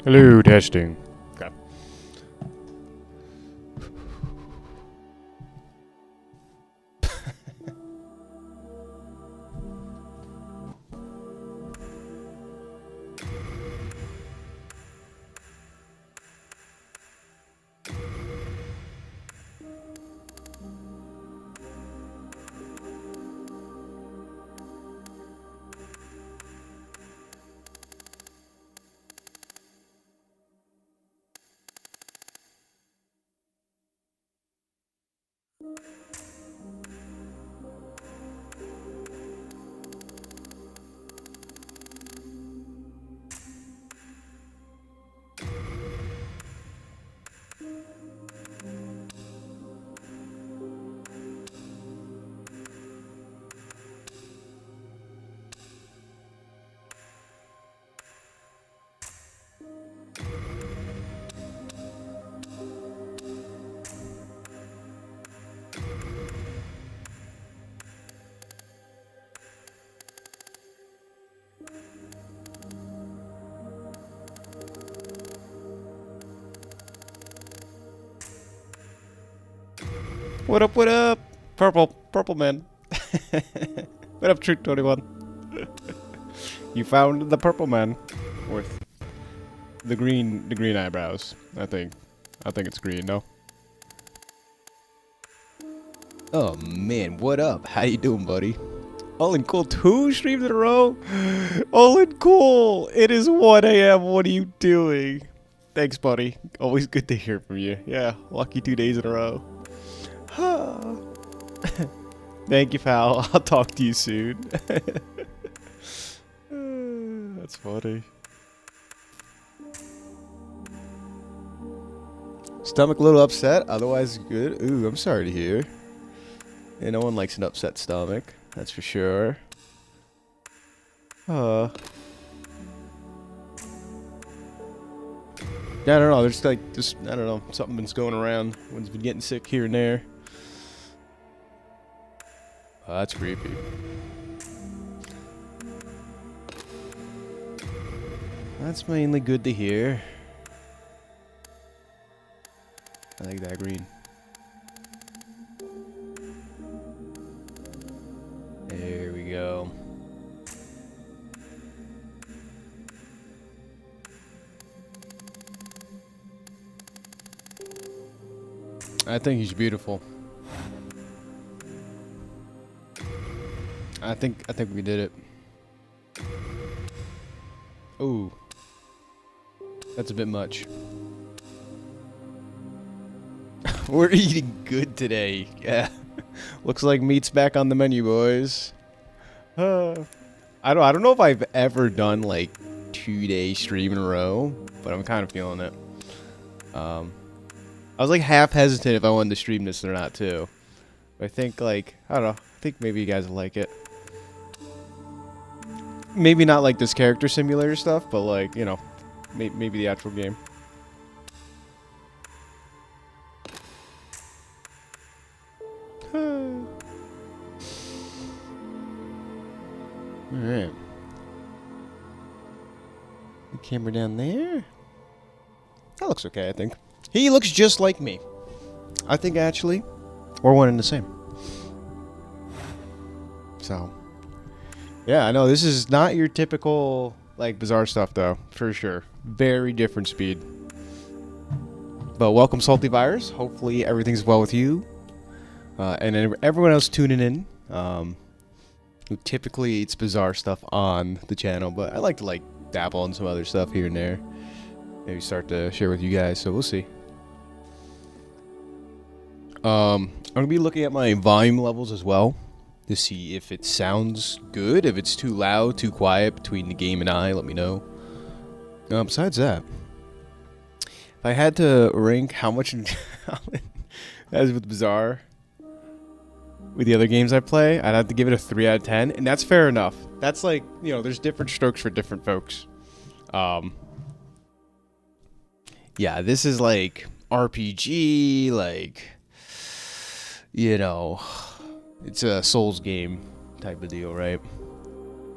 Hello, testing. Okay. What up, what up? Purple man. What up, Truth 21? You found the purple man with the green eyebrows, I think. I think it's green, no? Oh man, what up? How you doing, buddy? All in cool, 2 streams in a row? All in cool! It is 1 a.m. What are you doing? Thanks, buddy. Always good to hear from you. Yeah, lucky 2 days in a row. Thank you, pal. I'll talk to you soon. That's funny. Stomach a little upset, otherwise good. Ooh, I'm sorry to hear. Yeah, no one likes an upset stomach, that's for sure. Yeah, I don't know, there's like, I don't know, something's going around. One's been getting sick here and there. Oh, that's creepy. That's mainly good to hear. I like that green. There we go. I think he's beautiful. I think we did it. Ooh. That's a bit much. We're eating good today. Yeah. Looks like meat's back on the menu, boys. I don't know if I've ever done like 2-day stream in a row, but I'm kind of feeling it. I was like half hesitant if I wanted to stream this or not too. But I think like, I don't know, I think maybe you guys will like it. Maybe not like this character simulator stuff, but like, you know, maybe the actual game. Alright. The camera down there. That looks okay, I think. He looks just like me. I think actually, we're one and the same. So, yeah, I know this is not your typical like Bazaar stuff though, for sure. Very different speed. But welcome, Salty Virus. Hopefully everything's well with you. And everyone else tuning in. Who typically eats Bazaar stuff on the channel, but I like to like dabble in some other stuff here and there. Maybe start to share with you guys, so we'll see. I'm gonna be looking at my volume levels as well to see if it sounds good, if it's too loud, too quiet between the game and I, let me know. Besides that, if I had to rank how much as with Bazaar with the other games I play, I'd have to give it a 3 out of 10, and that's fair enough. That's like, you know, there's different strokes for different folks. Yeah, this is like RPG, like, you know, it's a Souls game type of deal, right?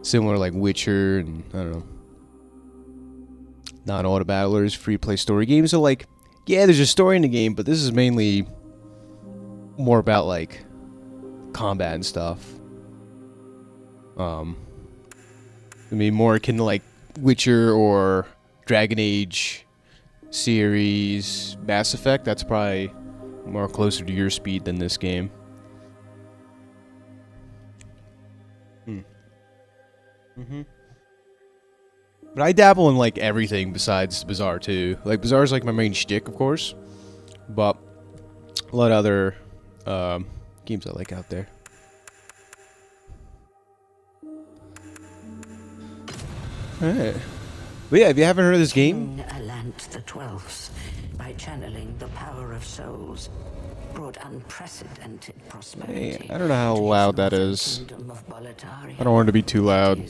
Similar like Witcher and I don't know. Non-auto battlers, free-play story games. So, like, yeah, there's a story in the game, but this is mainly more about, like, combat and stuff. I mean, more akin to, like, Witcher or Dragon Age series, Mass Effect. That's probably more closer to your speed than this game. But I dabble in, like, everything besides Bazaar, too. Like, Bazaar is, like, my main shtick, of course. But a lot of other games I like out there. Alright. But yeah, if you haven't heard of this game... the 12th, by channeling the power of souls, brought unprecedented prosperity. Hey, I don't know how loud that is. I don't want it to be too loud.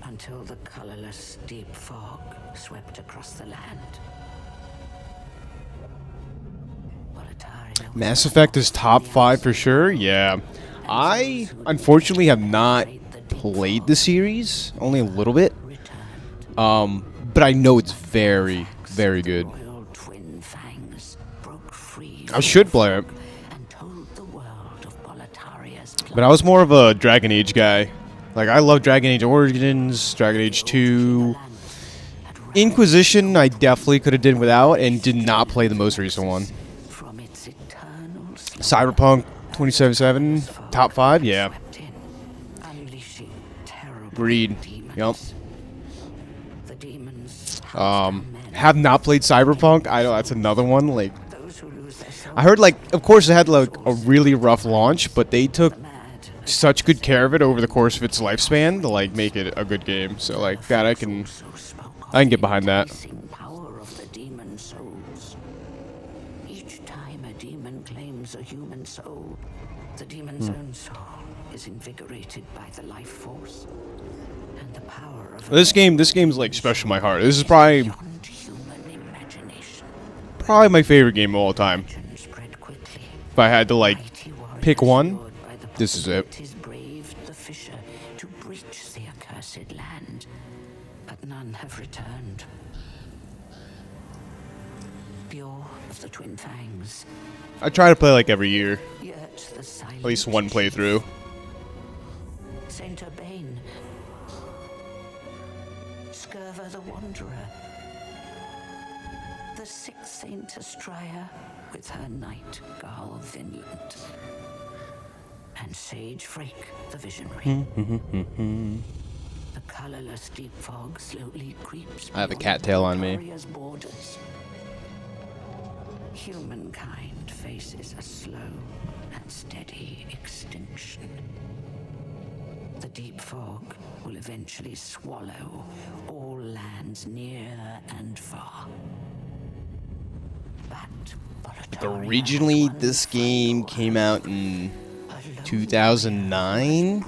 Until the colorless deep fog swept across the land. Mass Effect is top 5 for sure, yeah. I, unfortunately, have not played the series, only a little bit. But I know it's very, very good. I should play it. But I was more of a Dragon Age guy. Like, I love Dragon Age Origins, Dragon Age 2. Inquisition, I definitely could have did without, and did not play the most recent one. Cyberpunk 2077, top 5, yeah. Agreed. Yup. Have not played Cyberpunk. I know that's another one. Like, I heard, like, of course it had like a really rough launch, but they took such good care of it over the course of its lifespan to like make it a good game. So like that I can get behind that. Each time a demon claims a human soul, the demon's own soul is invigorated by the life force and the power of this game's like special in my heart. This is probably my favorite game of all time. If I had to like pick one, this is it. The fisher to breach the accursed land, but none have returned. Pure of the twin fangs. I try to play like every year. At least one playthrough. Saint Urbane. Scurva the Wanderer. The sixth Saint Astraea with her knight Garl Vinland. And Sage Frake, the Visionary. The colorless deep fog slowly creeps. I have a cattail on me. Borders. Humankind faces a slow and steady extinction. The deep fog will eventually swallow all lands near and far. But originally, this game came out in 2009,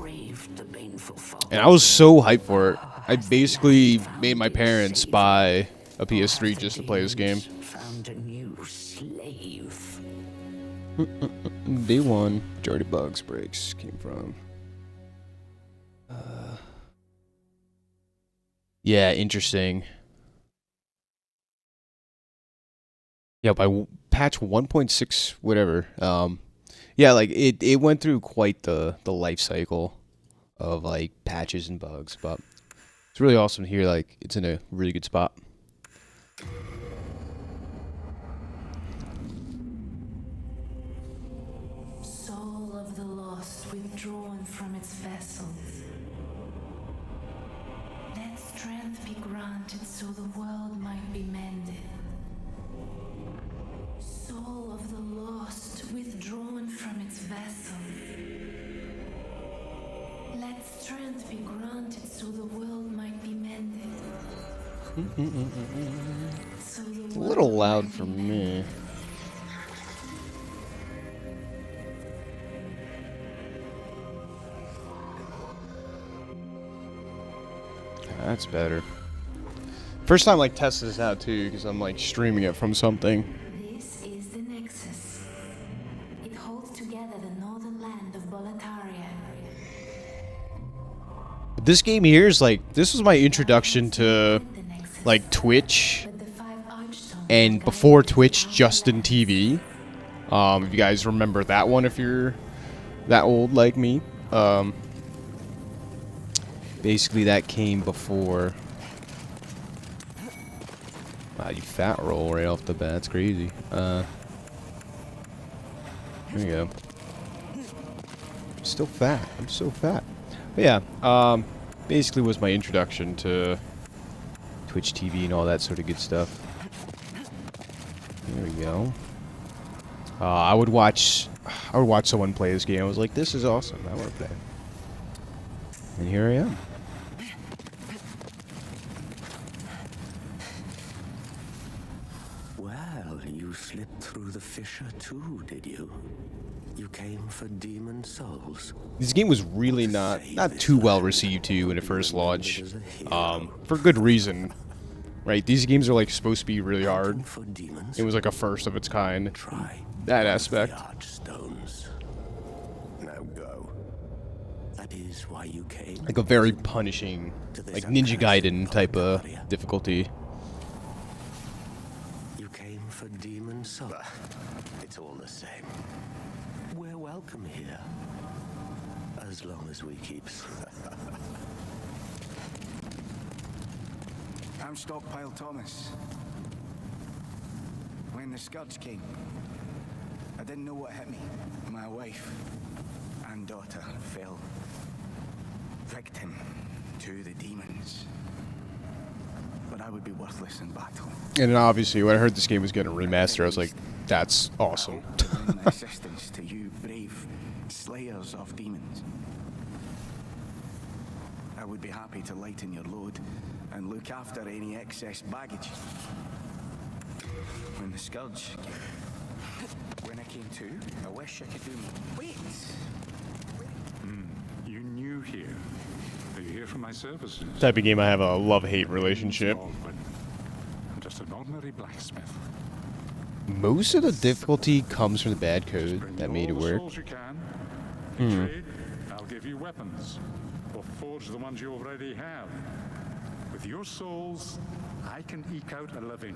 and I was so hyped for it. I basically made my parents buy a PS3 just to play this game. Day one, majority bugs breaks came from. Yeah, interesting. Yeah, by patch 1.6, whatever. Yeah, like it went through quite the life cycle of like patches and bugs, but it's really awesome to hear like it's in a really good spot. Soul of the lost withdrawn from its vessels. Let strength be granted so the world might be mended. Soul of the lost withdrawn from its vessels. Let strength be granted so the world might be mended. It's a little loud for me. That's better. First time like testing this out too, because I'm like streaming it from something. This is the NEXUS. It holds together the northern land of Boletaria. This game here is like, this was my introduction to like Twitch, With the 5 archstones and guiding before you to Twitch, the Justin land. TV. If you guys remember that one, if you're that old like me. Basically, that came before. Wow, you fat roll right off the bat. That's crazy. There you go. I'm still fat. I'm so fat. But yeah, basically was my introduction to Twitch TV and all that sort of good stuff. There we go. I would watch someone play this game. I was like, this is awesome. I want to play. And here I am. Well, you slipped through the fissure too, did you? You came for demon souls. This game was really not too well received too when it first launched. For good reason. Right? These games are like supposed to be really hard. For demons, It was like a first of its kind. try That the aspect. archstones. Now go. That is why you came. Like a very punishing, like Ninja Gaiden type of difficulty. You came for demon souls. It's all the same. We're welcome here. As long as we keep. I'm Stockpile Thomas. When the Scourge came, I didn't know what hit me. My wife and daughter fell victim to the demons. But I would be worthless in battle. And then obviously when I heard this game was getting remastered, I was like, that's awesome. I hope to lend my assistance to you brave slayers of demons. I would be happy to lighten your load and look after any excess baggage. When the Scourge came, when I came to, I wish I could do more. Wait! You new here. Are you here for my services? Type of game I have a love-hate relationship. Baldwin. I'm just an ordinary blacksmith. Most of the difficulty comes from the bad code Bring that me made it all the work. souls you can. In trade, I'll give you weapons, or forge the ones you already have. With your souls, I can eke out a living.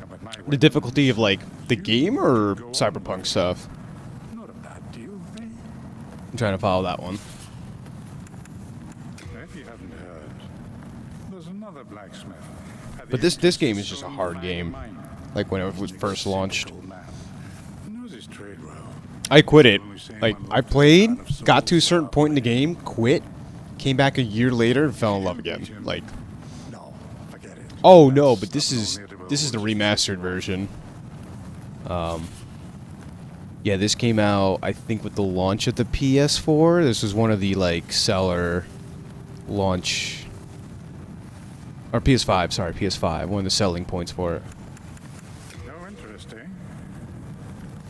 And with my The weapons, difficulty of like the you game or go on Cyberpunk living. stuff? Not a bad deal, eh? I'm trying to follow that one. If you haven't heard, there's another blacksmith. at the But this entrance game to is just a Stone hard Fang game. Mine. Like when it was first launched. Cynical man. Knows his trade well. I quit it. Like I played, got to a certain point in the game, quit, came back a year later and fell in love again. Like, No, forget it. oh no, but this is the remastered version. Yeah, this came out I think with the launch of the PS4. This was one of the like seller launch or PS5, sorry, PS5, one of the selling points for it. No, interesting.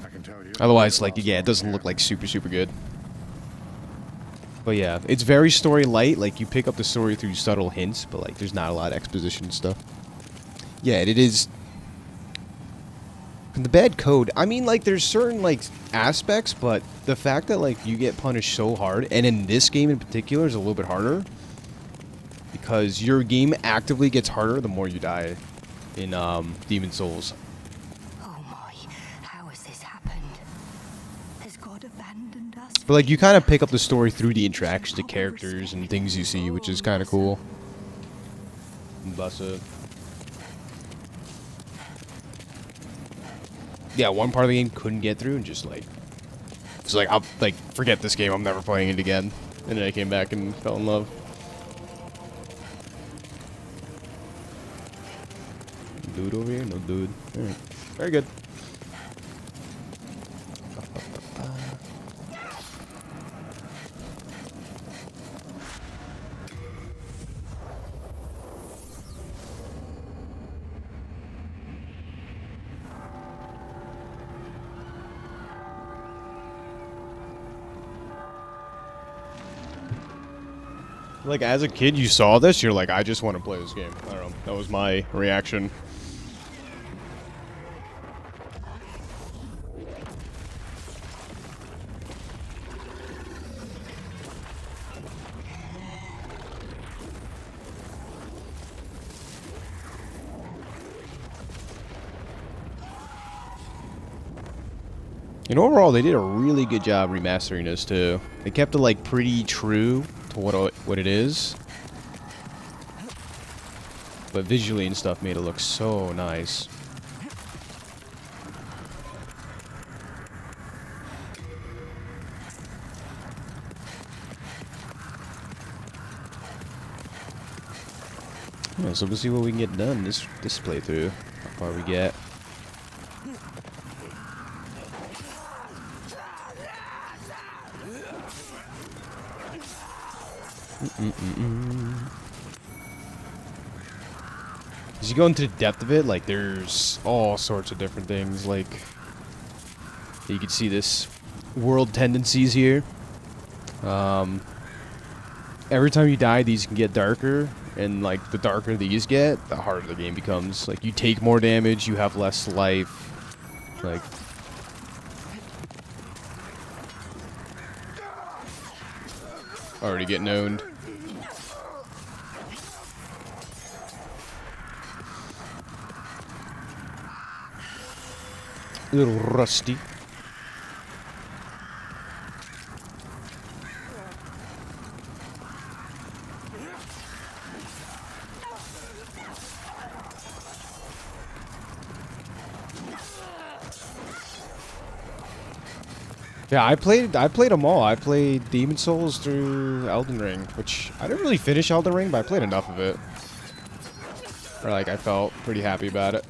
I can tell you. Otherwise, like, yeah, it doesn't look like super good. But yeah, it's very story light. Like, you pick up the story through subtle hints, but like, there's not a lot of exposition and stuff. Yeah, it is. The bad code. I mean, like, there's certain like aspects, but the fact that like you get punished so hard, and in this game in particular, is a little bit harder because your game actively gets harder the more you die in Demon Souls. Oh my, how has this happened? Has God abandoned us? But like you kind of pick up the story through the interactions of characters and things you see, which is kind of cool. Bussa. Yeah, one part of the game couldn't get through and just like it's like I'll like forget this game, I'm never playing it again. And then I came back and fell in love. Dude over here? No dude. Alright. Very good. Like, as a kid, you saw this, you're like, I just want to play this game. I don't know. That was my reaction. And overall, they did a really good job remastering this too. They kept it like pretty true to what it is, but visually and stuff made it look so nice. Yeah, so we'll see what we can get done this playthrough. How far we get. As you go into the depth of it, like, there's all sorts of different things. Like, you can see this world tendencies here. Every time you die, these can get darker, and like the darker these get, the harder the game becomes. Like, you take more damage, you have less life. Like, already getting owned. A little rusty. Yeah, I played them all. I played Demon Souls through Elden Ring, which I didn't really finish Elden Ring, but I played enough of it. Or like, I felt pretty happy about it.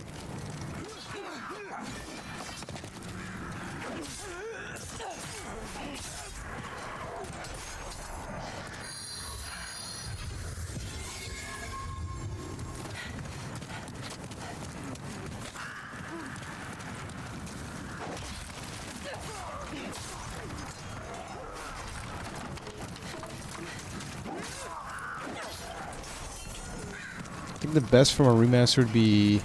I think the best from a remaster would be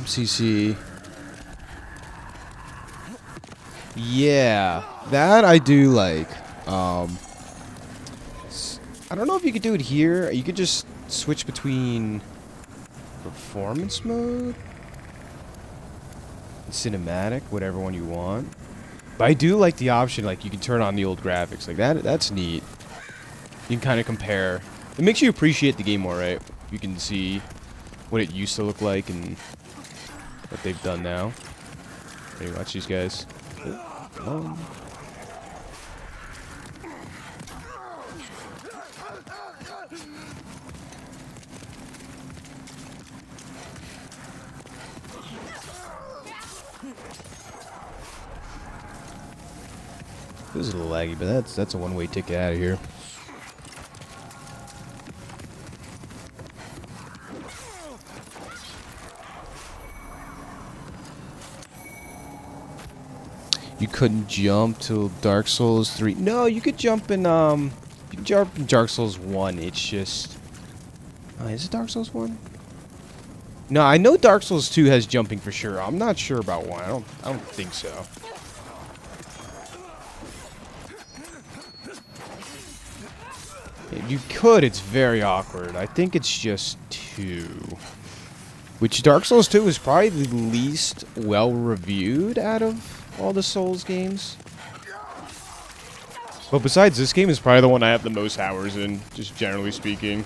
MCC. Yeah, that I do like. I don't know if you could do it here. You could just switch between performance mode and cinematic, whatever one you want. But I do like the option, like, you can turn on the old graphics. Like, that's neat. You can kind of compare. It makes you appreciate the game more, right? You can see what it used to look like and what they've done now. Hey, watch these guys. Oh. This is a little laggy, but that's a one-way ticket out of here. You couldn't jump till Dark Souls 3. No, you could jump in Dark Souls 1. It's just, is it Dark Souls 1? No, I know Dark Souls 2 has jumping for sure. I'm not sure about 1. I don't think so. If you could, it's very awkward. I think it's just 2. Which Dark Souls 2 is probably the least well-reviewed out of all the Souls games. But besides, this game is probably the one I have the most hours in, just generally speaking.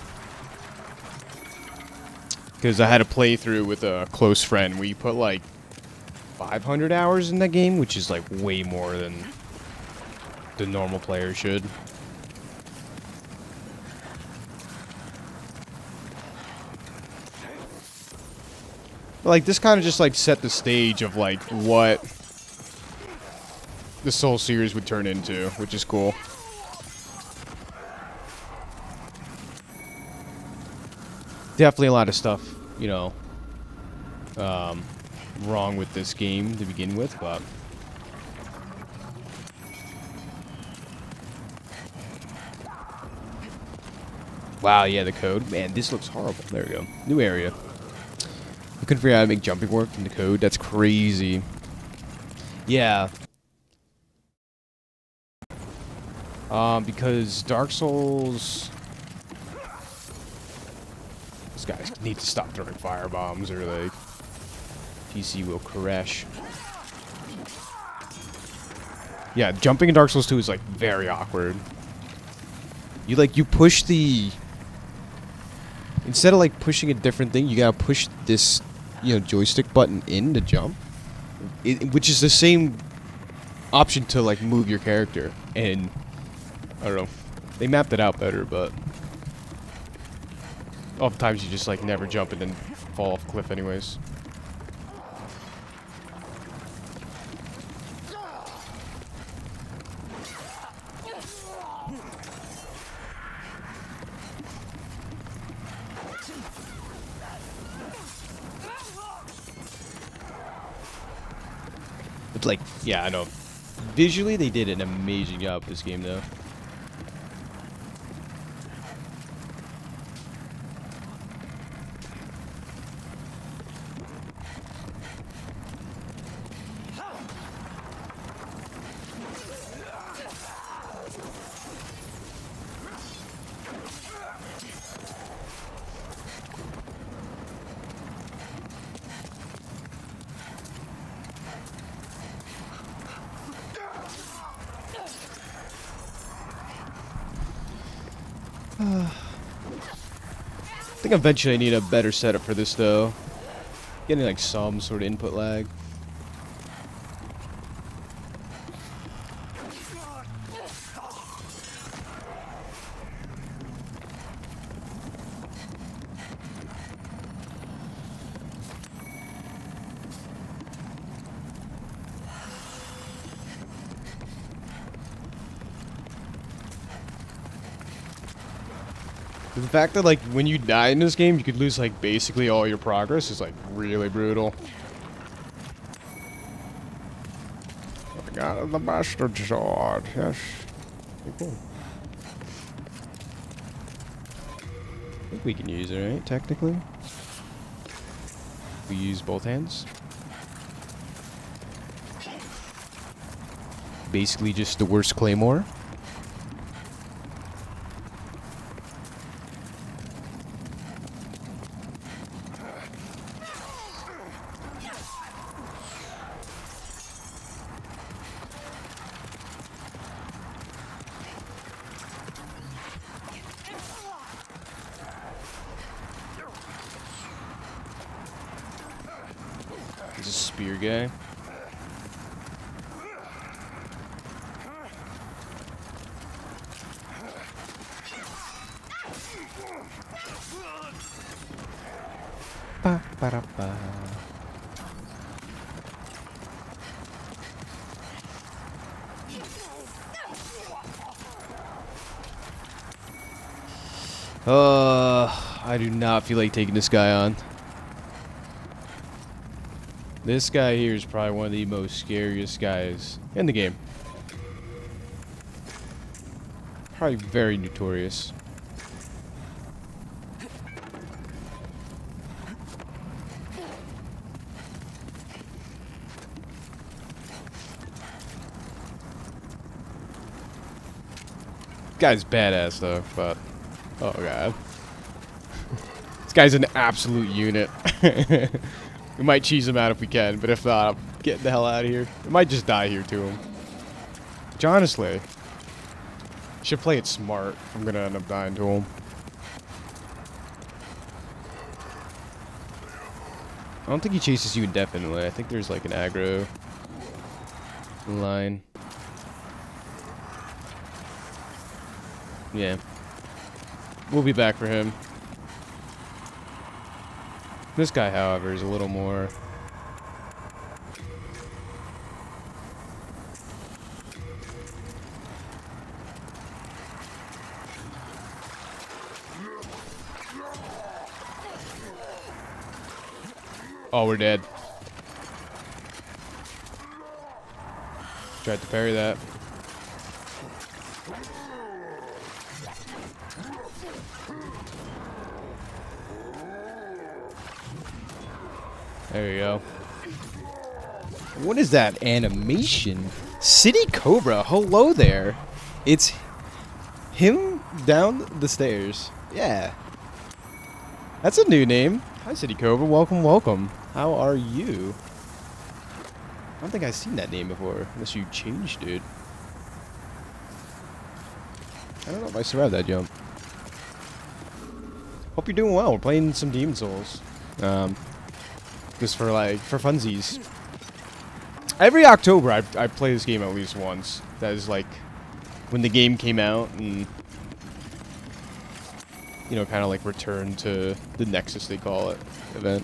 Because I had a playthrough with a close friend. We put like 500 hours in that game, which is like way more than the normal player should. But like, this kind of just like set the stage of like what the Soul series would turn into, which is cool. Definitely a lot of stuff, you know, wrong with this game to begin with, but wow, yeah, the code. Man, this looks horrible. There we go. New area. I couldn't figure out how to make jumping work in the code. That's crazy. Yeah. Because Dark Souls... These guys need to stop throwing firebombs or, like, PC will crash. Yeah, jumping in Dark Souls 2 is like very awkward. You push the, instead of like pushing a different thing, you gotta push this, joystick button in to jump, which is the same option to like move your character. And I don't know, they mapped it out better, but oftentimes you just like never jump and then fall off a cliff anyways. It's like, yeah, I know. Visually, they did an amazing job with this game, though. I think eventually I need a better setup for this, though. Getting like some sort of input lag. The fact that, like, when you die in this game, you could lose, like, basically all your progress is, like, really brutal. I got the bastard sword, yes. Pretty cool. I think we can use it, right? Technically. We use both hands. Basically just the worst claymore. He's a spear guy. Ba, ba, da, ba. I do not feel like taking this guy on. This guy here is probably one of the most scariest guys in the game. Probably very notorious. Guy's badass though, but oh god. This guy's an absolute unit. We might cheese him out if we can, but if not, I'm getting the hell out of here. We might just die here to him. Which honestly, should play it smart. I'm gonna end up dying to him. I don't think he chases you indefinitely. I think there's like an aggro line. Yeah. We'll be back for him. This guy, however, is a little more... Oh, we're dead. Tried to parry that. There you go. What is that animation? City Cobra, hello there. It's him down the stairs. Yeah. That's a new name. Hi, City Cobra. Welcome, welcome. How are you? I don't think I've seen that name before, unless you changed it. I don't know if I survived that jump. Hope you're doing well. We're playing some Demon Souls. Just for funsies. Every October I play this game at least once. That is like when the game came out and you know, kind of like return to the NEXUS, they call it, event.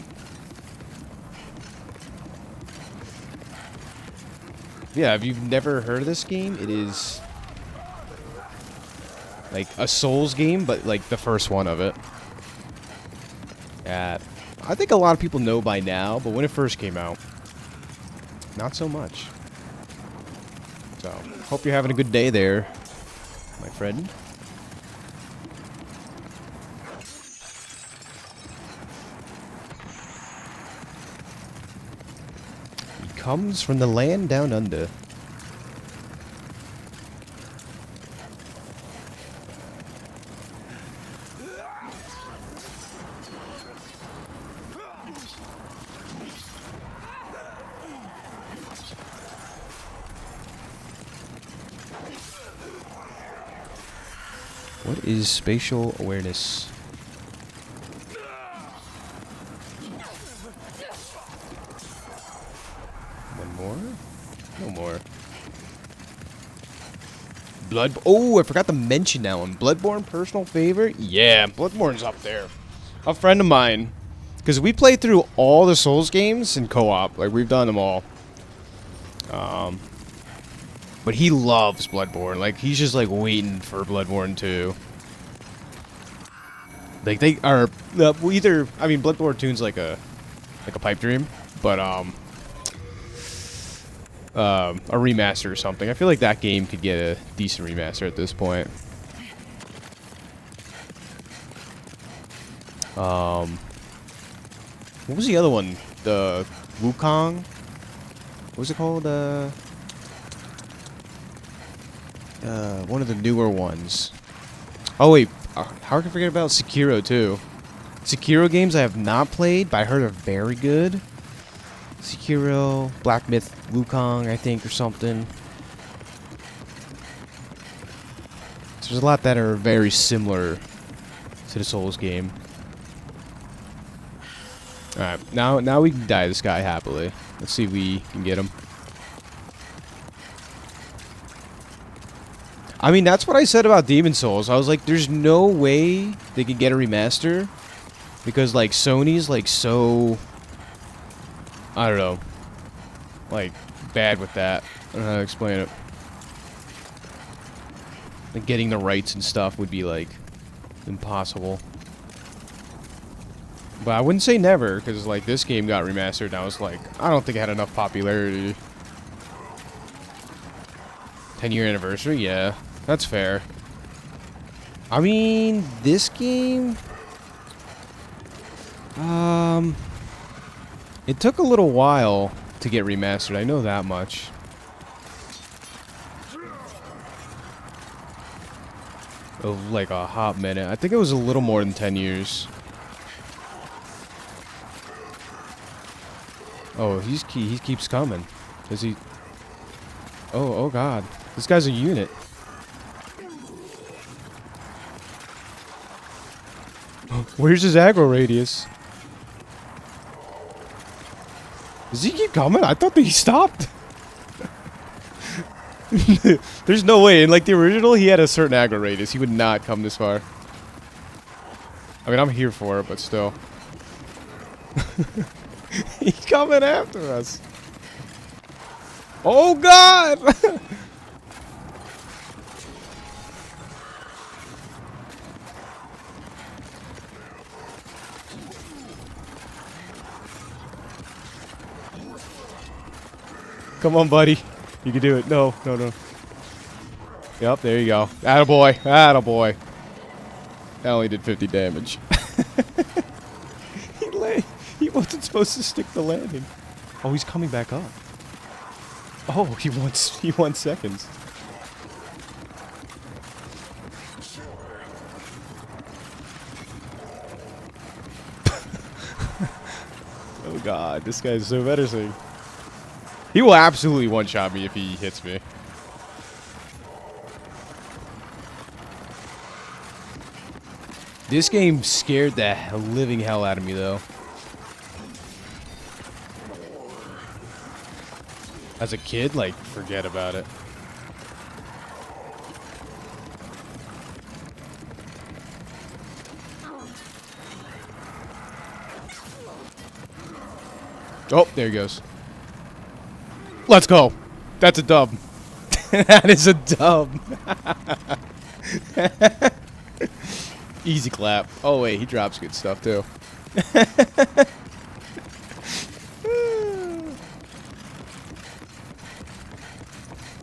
Yeah, if you've never heard of this game, it is like a Souls game, but like the first one of it. I think a lot of people know by now, but when it first came out, not so much. So, hope you're having a good day there, my friend. He comes from the land down under. What is spatial awareness? One more? No more. Oh, I forgot to mention that one. Bloodborne personal favorite? Yeah, Bloodborne's up there. A friend of mine. Because we played through all the Souls games in co-op. Like, we've done them all. But he loves Bloodborne. Like, he's just, like, waiting for Bloodborne 2. Like, they are... either... I mean, Bloodborne 2's like a pipe dream. But, a remaster or something. I feel like that game could get a decent remaster at this point. What was the other one? The Wukong? What was it called? One of the newer ones. Oh wait, how can I forget about Sekiro too? Sekiro games I have not played, but I heard are very good. Sekiro, Black Myth, Wukong, I think, or something. So there's a lot that are very similar to the Souls game. Alright, now we can die this guy happily. Let's see if we can get him. I mean, that's what I said about Demon Souls. I was like, there's no way they can get a remaster. Because, like, Sony's, like, so... I don't know. Like, bad with that. I don't know how to explain it. Like, getting the rights and stuff would be, like, impossible. But I wouldn't say never, because, like, this game got remastered, and I was like, I don't think it had enough popularity. 10-year anniversary? Yeah, that's fair. I mean, this game... It took a little while to get remastered, I know that much. Of like a hot minute. I think it was a little more than 10 years. Oh, he keeps coming. Is he... Oh god. This guy's a unit. Where's his aggro radius? Does he keep coming? I thought that he stopped. There's no way. In like the original, he had a certain aggro radius. He would not come this far. I mean, I'm here for it, but still. He's coming after us. Oh god! Come on, buddy. You can do it. No. Yep, there you go. Attaboy. Attaboy. That only did 50 damage. He wasn't supposed to stick the landing. Oh, he's coming back up. Oh, he won seconds. Oh god, this guy's so menacing. He will absolutely one-shot me if he hits me. This game scared the living hell out of me, though. As a kid, like, forget about it. Oh, there he goes. Let's go. That's a dub. That is a dub. Easy clap. Oh, wait, he drops good stuff, too.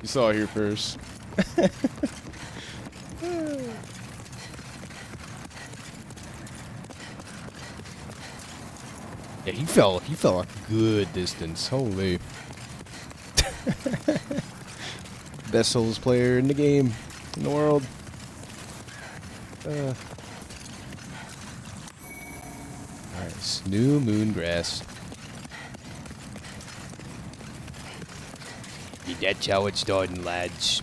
You saw it here first. Yeah, he fell a good distance. Holy. Best Souls player in the game, in the world. Nice. New moon grass. That's how it's done, lads.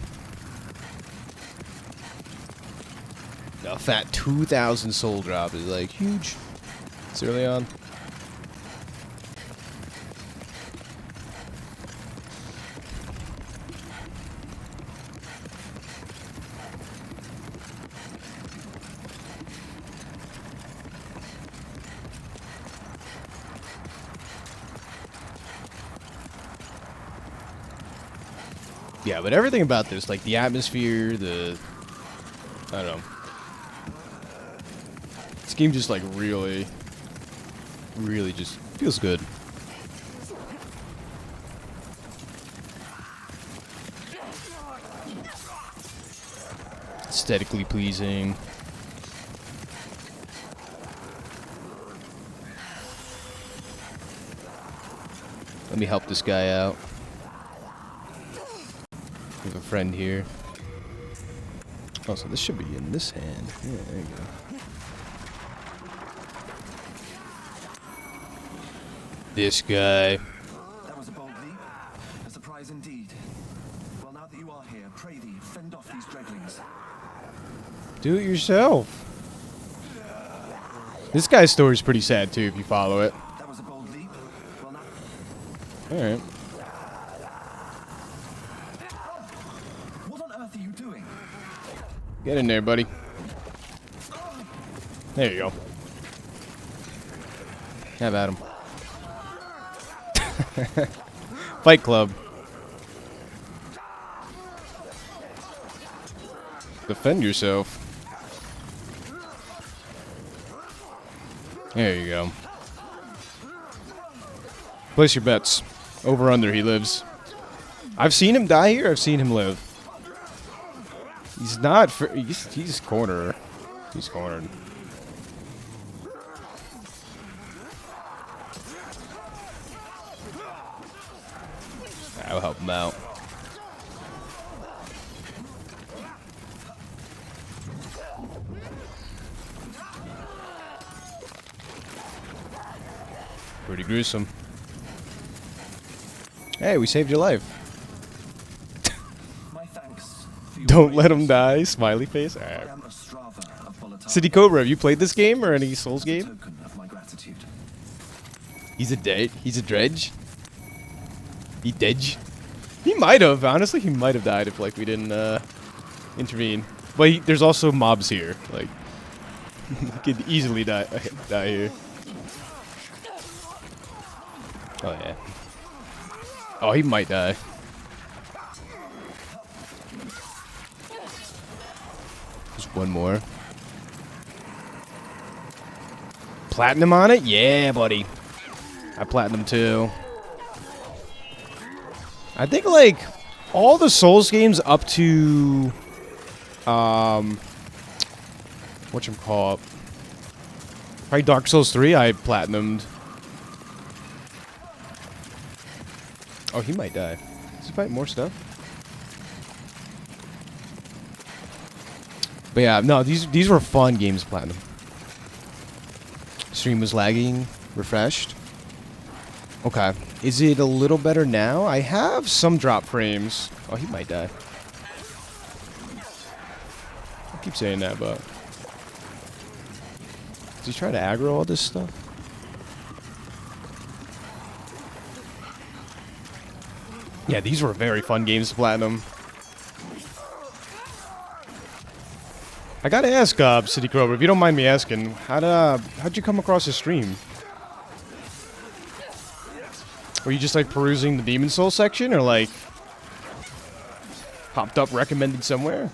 A fat 2,000 soul drop is like huge. It's early on. Yeah, but everything about this, like the atmosphere, I don't know. This game just like really just feels good. Aesthetically pleasing. Let me help this guy out. We have a friend here. Oh, so this should be in this hand. Yeah, there you go. This guy. That was a bold leap. A surprise indeed. Well, now that you are here, pray thee, fend off these dreglings. Do it yourself. This guy's story's pretty sad too if you follow it. That was a bold leap. Well, now... Alright. What on earth are you doing? Get in there, buddy. There you go. Have at him. Fight Club. Defend yourself. There you go. Place your bets. Over under he lives. I've seen him die here. I've seen him live. He's not. He's cornered. He's cornered. I'll help him out. Pretty gruesome. Hey, we saved your life. My thanks for your Don't let him bravely. die. Smiley face. I Alright. am a Strava of Volatile. City Cobra, have you played this game or any Souls As a game? token of my gratitude. He's a dredge. He dredge. He might have. Honestly, he might have died if like we didn't intervene. But there's also mobs here. Like he could easily die here. Oh yeah. Oh, he might die. There's one more. Platinum on it? Yeah, buddy. I platinum too. I think like all the Souls games up to whatchamacallit? Probably Dark Souls 3 I platinumed. Oh, he might die. Does he fight more stuff? But yeah, no, these were fun games to platinum. Stream was lagging, refreshed. Okay. Is it a little better now? I have some drop frames. Oh, he might die. I keep saying that, but Did he try to aggro all this stuff? Yeah, these were very fun games to platinum. I gotta ask, City Crow, if you don't mind me asking, how'd you come across this stream? Were you just like perusing the Demon Soul section, or like popped up recommended somewhere?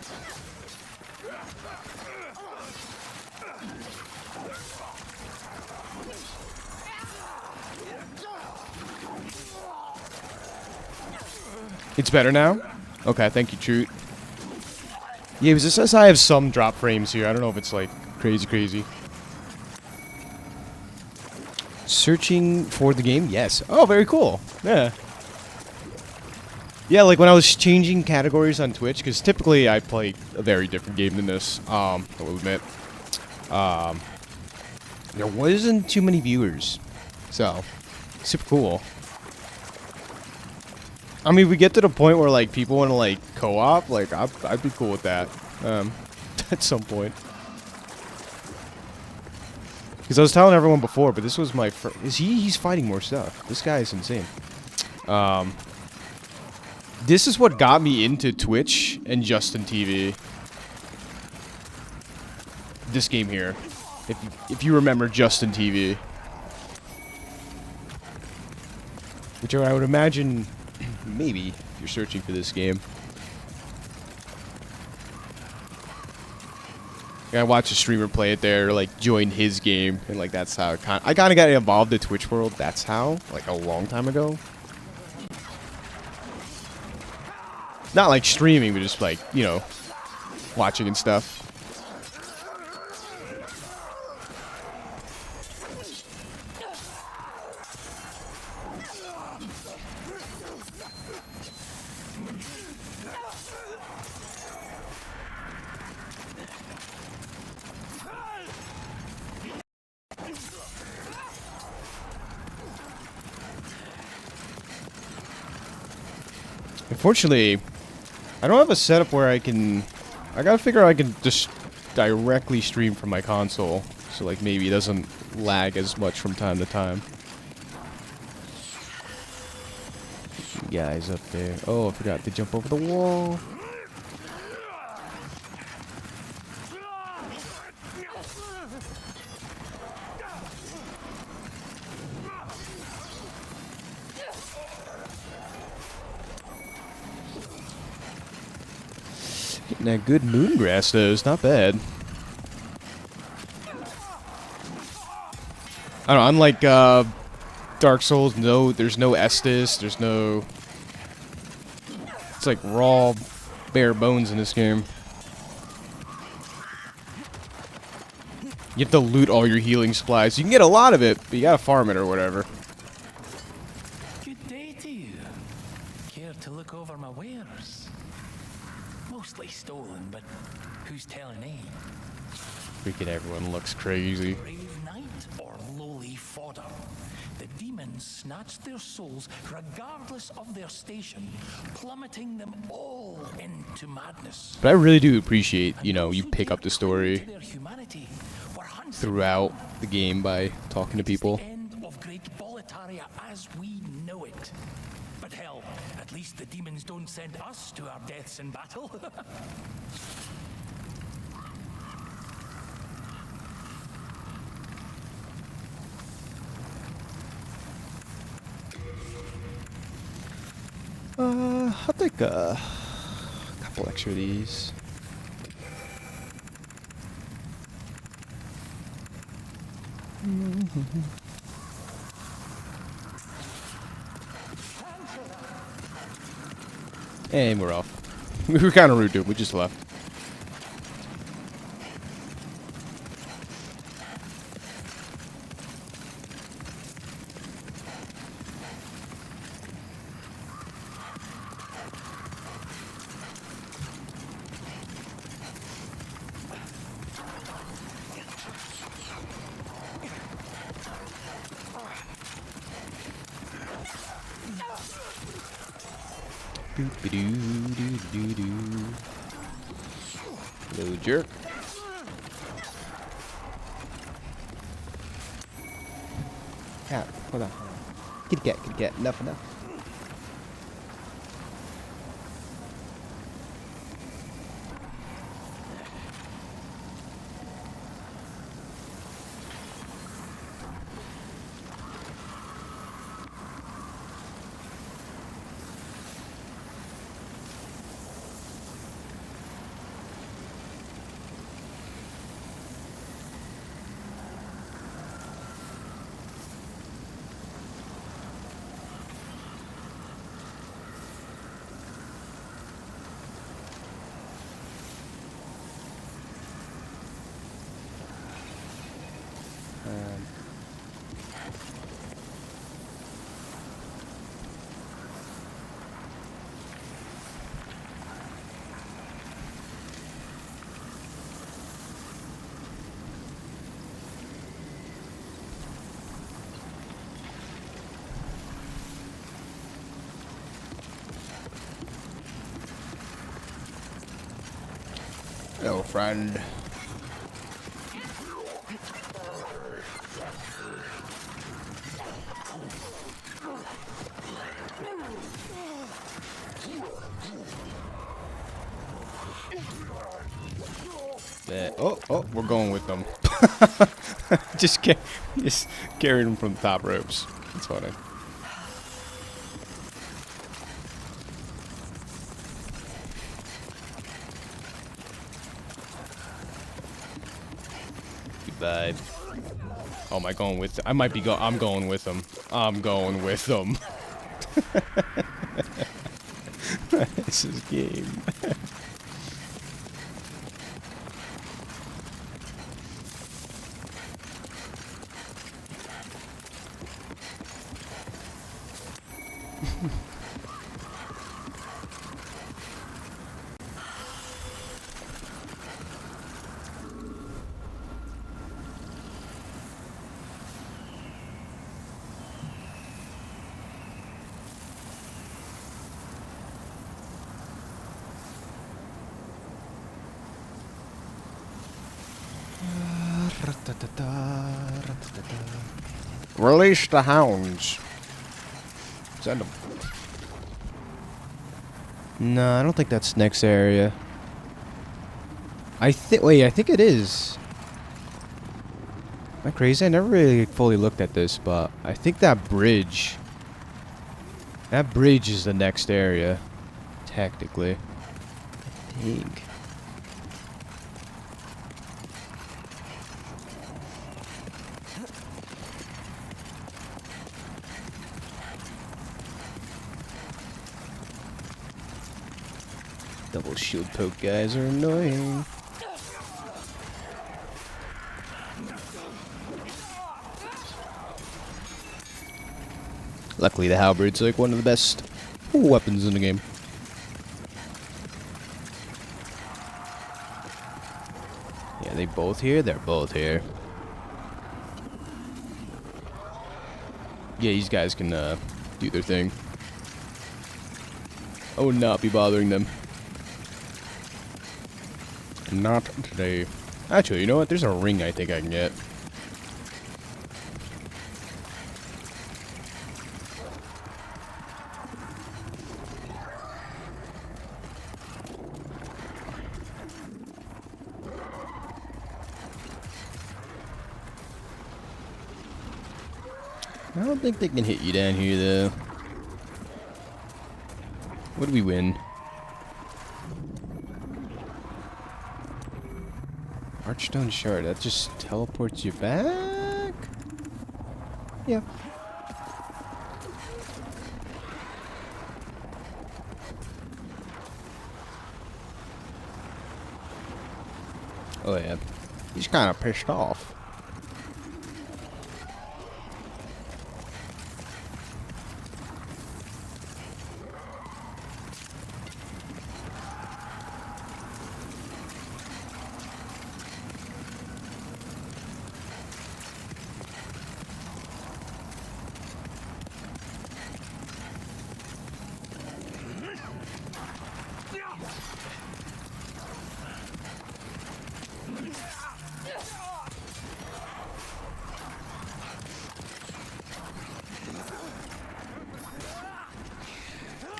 It's better now? Okay, thank you, Truth. Yeah, because it says I have some drop frames here. I don't know if it's like crazy. Searching for the game? Yes. Oh, very cool. Yeah. Yeah, like when I was changing categories on Twitch, because typically I play a very different game than this, I will admit. There wasn't too many viewers. So, super cool. I mean, we get to the point where, like, people want to, like, co-op. Like, I'd be cool with that. At some point. Because I was telling everyone before, but this was my first... He's fighting more stuff. This guy is insane. This is what got me into Twitch and Justin TV. This game here. If you remember Justin TV. Which I would imagine... Maybe, if you're searching for this game. I watched a streamer play it there, like, join his game, and, like, that's how I kind of got involved in the Twitch world. That's how, like, a long time ago. Not, like, streaming, but just, like, you know, watching and stuff. Unfortunately, I don't have a setup where I gotta figure out I can just directly stream from my console. So, like, maybe it doesn't lag as much from time to time. Guys up there. Oh, I forgot to jump over the wall. Getting that good moongrass though, it's not bad. I don't know, unlike Dark Souls, there's no Estus, there's no... It's like raw, bare bones in this game. You have to loot all your healing supplies. You can get a lot of it, but you gotta farm it or whatever. Good day to you. Care to look over my wares? Mostly stolen, but who's telling me? Freaking everyone looks crazy. Brave knight or lowly fodder? The demons snatched their souls regardless of their station, plummeting them all into madness. But I really do appreciate, you know, you pick up the story throughout the game by talking to people. The end of Great Boletaria as we know it. But hell, at least the demons don't send us to our deaths in battle. I'll take a couple extra of these. And we're off. We were kind of rude, dude. We just left. Boop-a-doo-doo-doo-doo. Little jerk. Hold on. Kitty cat, kitty cat. Enough, enough. Hello, friend. Oh, we're going with them. just carried them from the top ropes. That's funny. Goodbye. Oh, am I going with? I might be I'm going with them. I'm going with them. This is game. Release the hounds. Send them. No, I don't think that's next area. Wait, I think it is. Am I crazy? I never really fully looked at this, but I think that bridge is the next area, technically. I think. Double shield poke guys are annoying. Luckily, the halberd's like one of the best weapons in the game. Yeah, they both here? They're both here. Yeah, these guys can do their thing. I would not be bothering them. Not today. Actually, you know what? There's a ring I think I can get. I don't think they can hit you down here, though. What do we win? Archstone Shard. That just teleports you back? Yeah. Oh, yeah. He's kind of pissed off.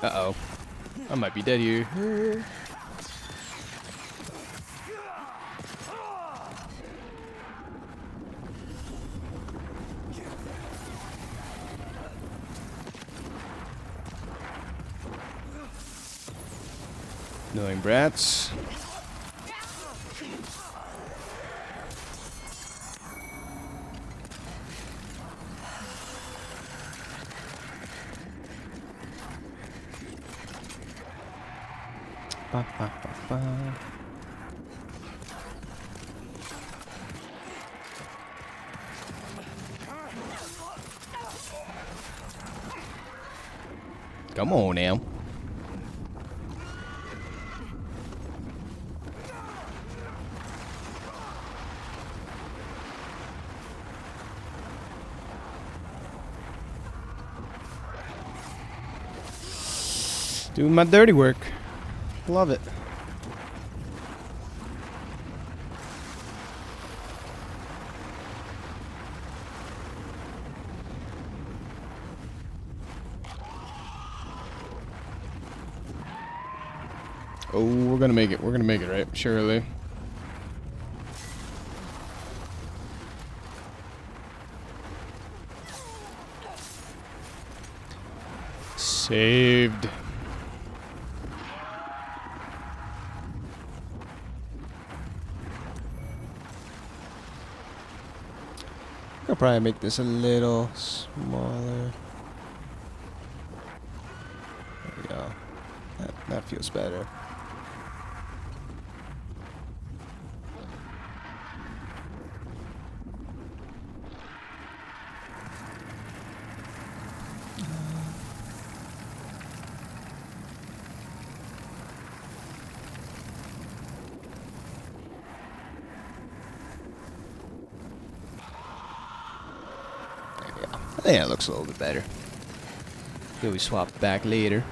Uh-oh. I might be dead here. Annoying brats. Ba, ba, ba, ba. Come on now. Doing my dirty work. Love it. Oh, we're gonna make it. We're gonna make it, right? Surely. Saved. I'll probably make this a little smaller. There we go. That feels better. I think that looks a little bit better. Maybe we swap back later.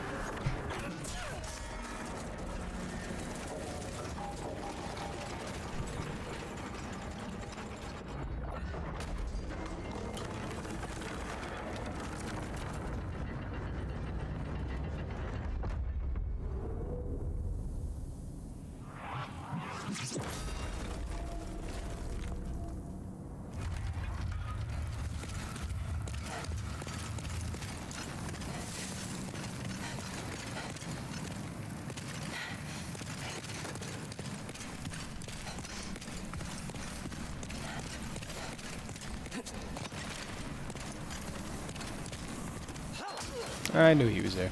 I knew he was there.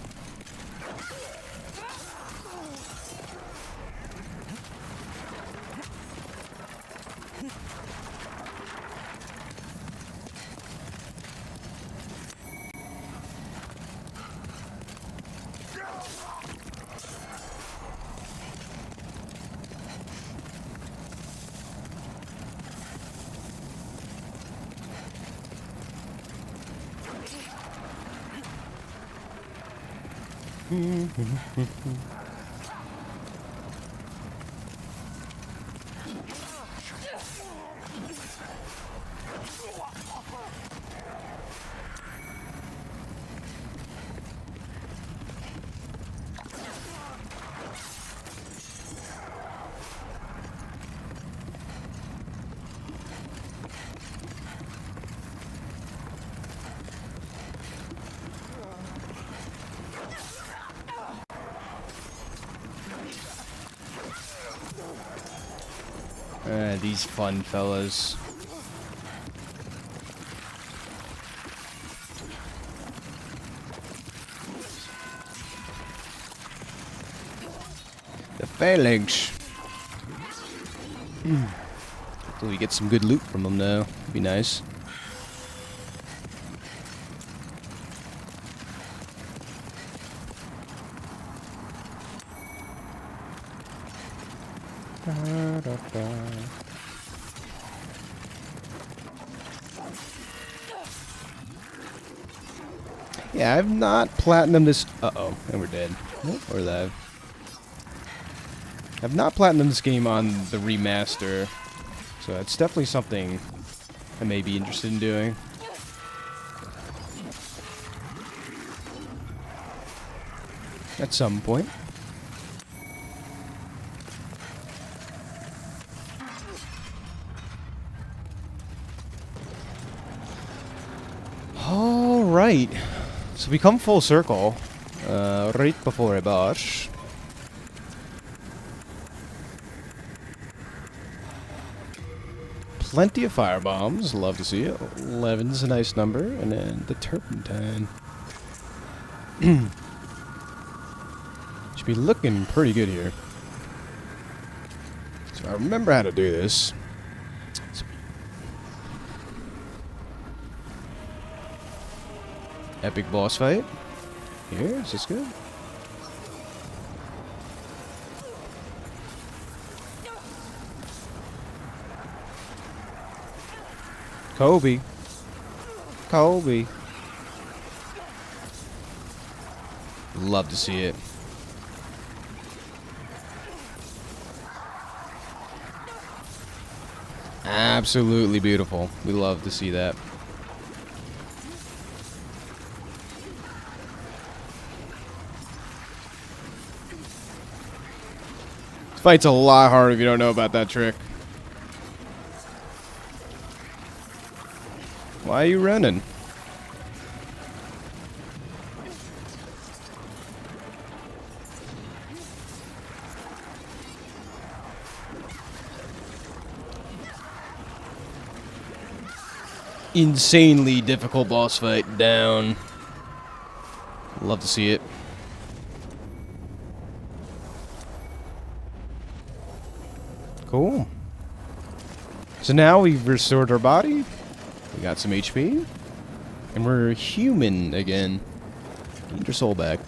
These fun fellas. The phalanx. Hopefully we get some good loot from them though. It'd be nice. Yeah, I've not platinumed this. Uh-oh, and we're dead. Nope, we're alive. I've not platinumed this game on the remaster, so it's definitely something I may be interested in doing. at some point. All right, so we come full circle right before a boss. Plenty of fire bombs, love to see it. 11's a nice number, and then the turpentine. Should be looking pretty good here. So I remember how to do this. Epic boss fight. Here, is this good? Kobe. Kobe. Love to see it. Absolutely beautiful. We love to see that. This fight's a lot harder if you don't know about that trick. Why are you running? Insanely difficult boss fight down. Love to see it. Cool. So now we've restored our body. We got some HP. And we're human again. Need your soul back.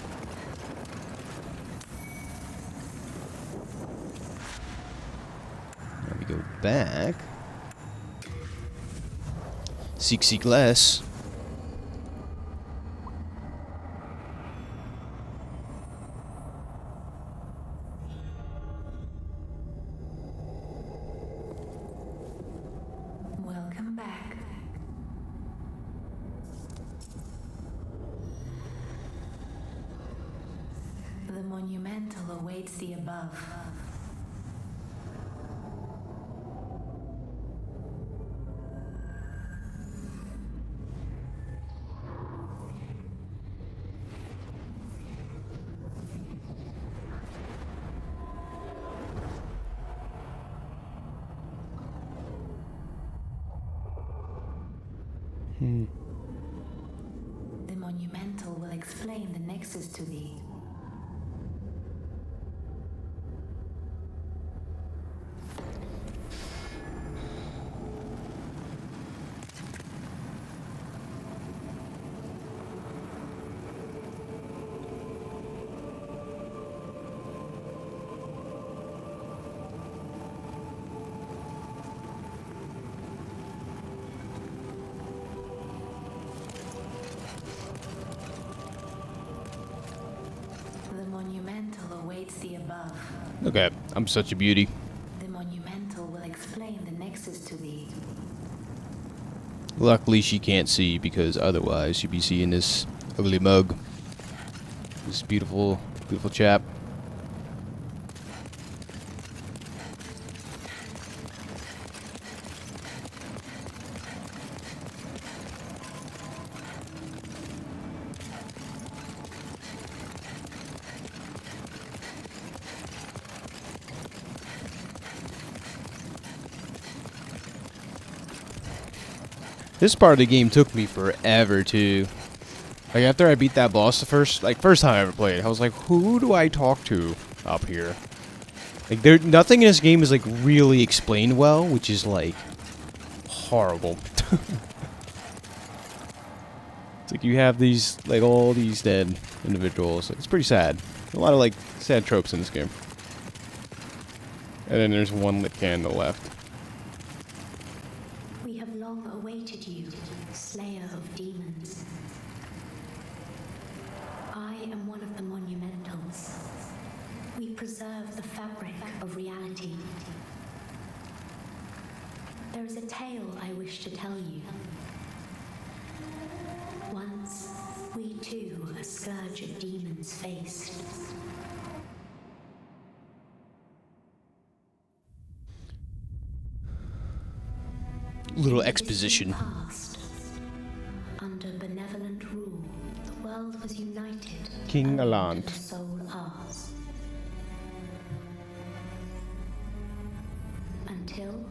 Now we go back. Seek less. Welcome back. The monumental awaits the above. The monumental will explain the nexus to thee. The monumental awaits the above. Look at, I'm such a beauty. The monumental will explain the nexus to thee. Luckily she can't see, because otherwise she'd be seeing this ugly mug. This beautiful, beautiful chap. This part of the game took me forever too. Like after I beat that boss the first time I ever played, I was like, who do I talk to up here? Like nothing in this game is like really explained well, which is like horrible. It's like you have these like all these dead individuals. It's pretty sad. A lot of like sad tropes in this game. And then there's one lit candle left. We have long awaited you, slayer of demons. I am one of the monumentals. We preserve the fabric of reality. There is a tale I wish to tell you. Once, we too a scourge of demons faced. Little In the exposition. distant past, under benevolent rule, the world was united. King under Aland. the soul Ars. Until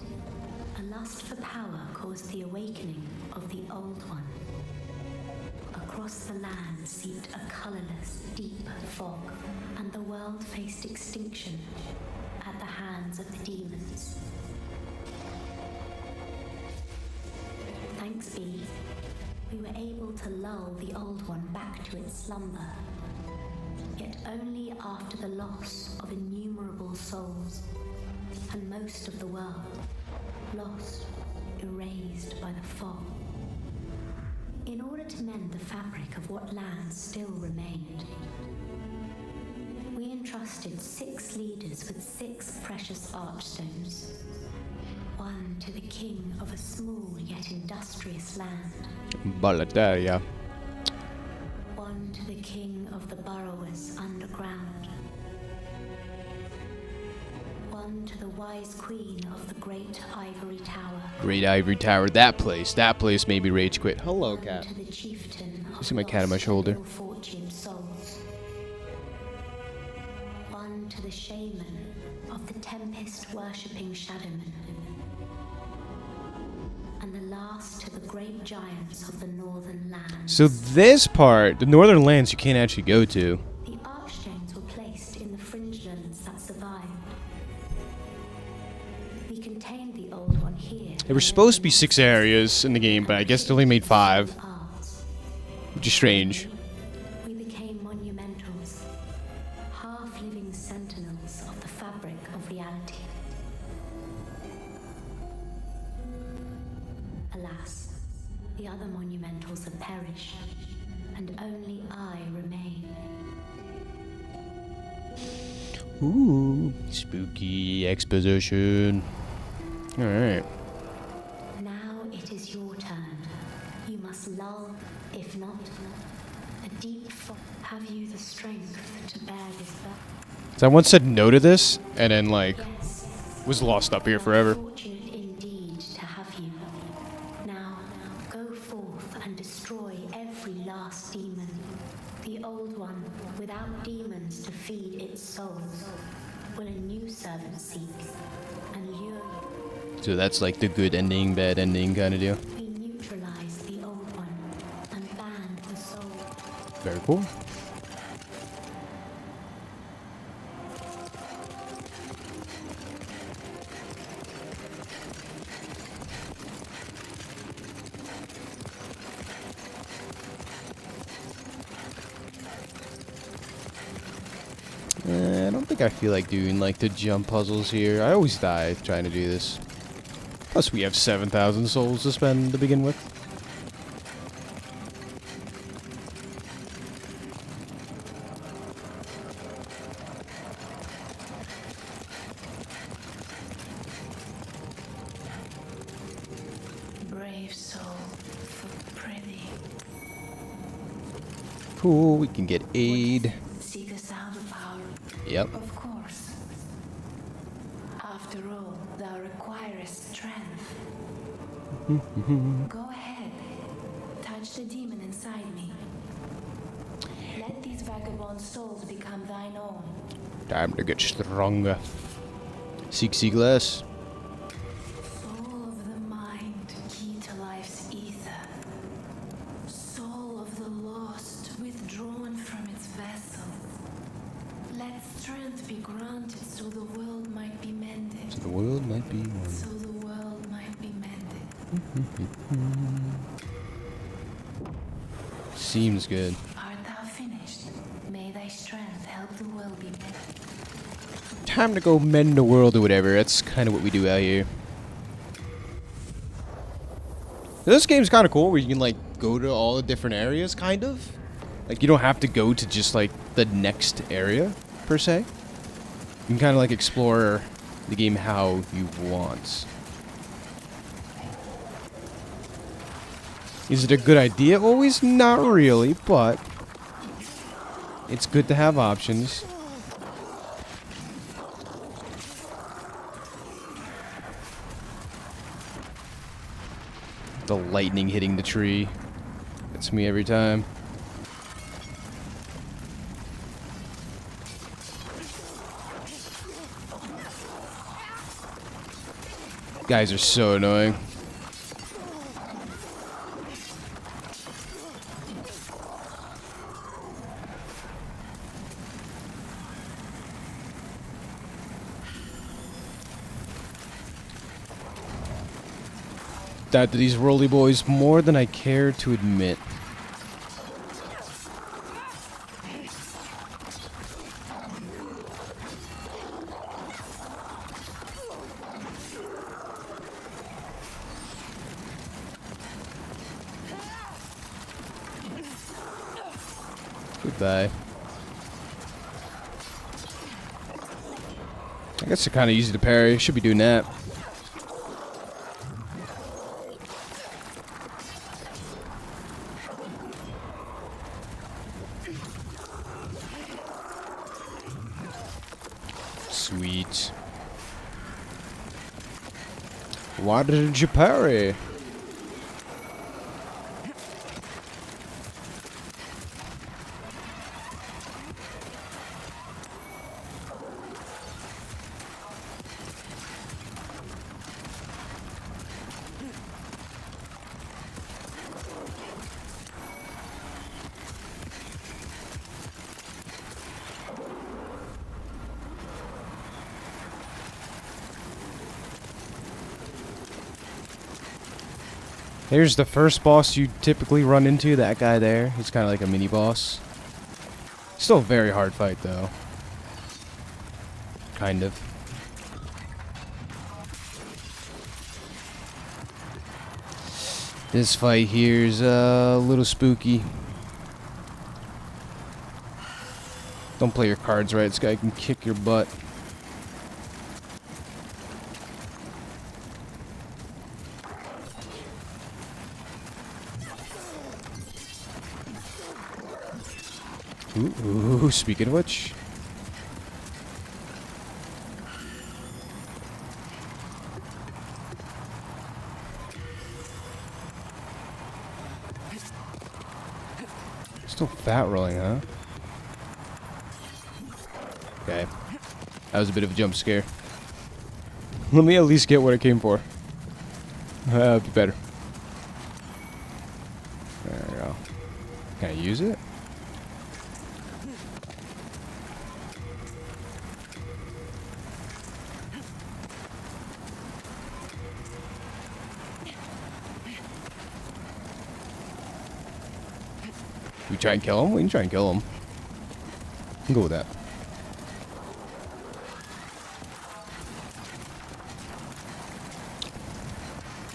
a lust for power caused the awakening of the Old One. Across the land seeped a colorless, deep fog, and the world faced extinction at the hands of the demons. Thanks be, we were able to lull the Old One back to its slumber, yet only after the loss of innumerable souls, and most of the world lost, erased by the fog. In order to mend the fabric of what lands still remained, we entrusted 6 leaders with 6 precious archstones. One to the king of a small yet industrious land. Balataria. One to the king of the burrowers underground. One to the wise queen of the great ivory tower. Great Ivory Tower. That place made me rage quit. Hello, One cat. to the chieftain of See my cat on my lost shoulder. and ill-fortuned souls. One to the shaman of the tempest-worshipping shadowmen. And the last to the great giants of the northern lands. So this part, the northern lands you can't actually go to. The archstones were placed in the fringelands that survived. We contained the Old One here. There were supposed to be 6 areas in the game, but I guess they only made 5, which is strange. We became monumentals, half-living sentinels of the fabric of reality. Alas, the other monumentals have perished, and only I remain. Ooh, spooky exposition. Alright. Now it is your turn. You must lull, if not, a deep fog. Have you the strength to bear this burden? So I once said no to this, and then, like, Yes. was lost up here forever. Fortunate indeed to have you. Now, go forth and destroy every last demon. The Old One, without demons to feed its souls, will a new servant seek and lure you. So that's like the good ending, bad ending kind of deal. We neutralize the Old One and ban the soul. Very cool. I don't think I feel like doing like the jump puzzles here. I always die trying to do this. Plus we have 7,000 souls to spend to begin with. Brave soul, for pretty. Cool, we can get aid. Seek us out the power. Yep. Of course. After all, thou requirest strength. Go ahead. Touch the demon inside me. Let these vagabond souls become thine own. Time to get stronger. Seek less. Soul of the mind, key to life's ether. Soul of the lost, withdrawn from its vessel. Let strength be granted so the world might be mended. So the world might be one. So the world might be mended. Seems good. Art thou finished? May thy strength help the world be mended. Time to go mend the world or whatever. That's kind of what we do out here. This game's kind of cool where you can like go to all the different areas, kind of. Like you don't have to go to just like the next area per se. You can kind of like explore the game how you want. Is it a good idea? Always not really, but It's good to have options. The lightning hitting the tree. It's me every time. Guys are so annoying. Died to these roly boys more than I care to admit. Goodbye. I guess they're kind of easy to parry. Should be doing that. Sweet. Why did you parry? Here's the first boss you typically run into, that guy there. He's kind of like a mini boss. Still a very hard fight, though. Kind of. This fight here's a little spooky. Don't play your cards right. This guy can kick your butt. Ooh, speaking of which. Still fat rolling, huh? Okay. That was a bit of a jump scare. Let me at least get what I came for. That'd be better. There we go. Can I use it? We try and kill him? We can try and kill him. I'll go with that.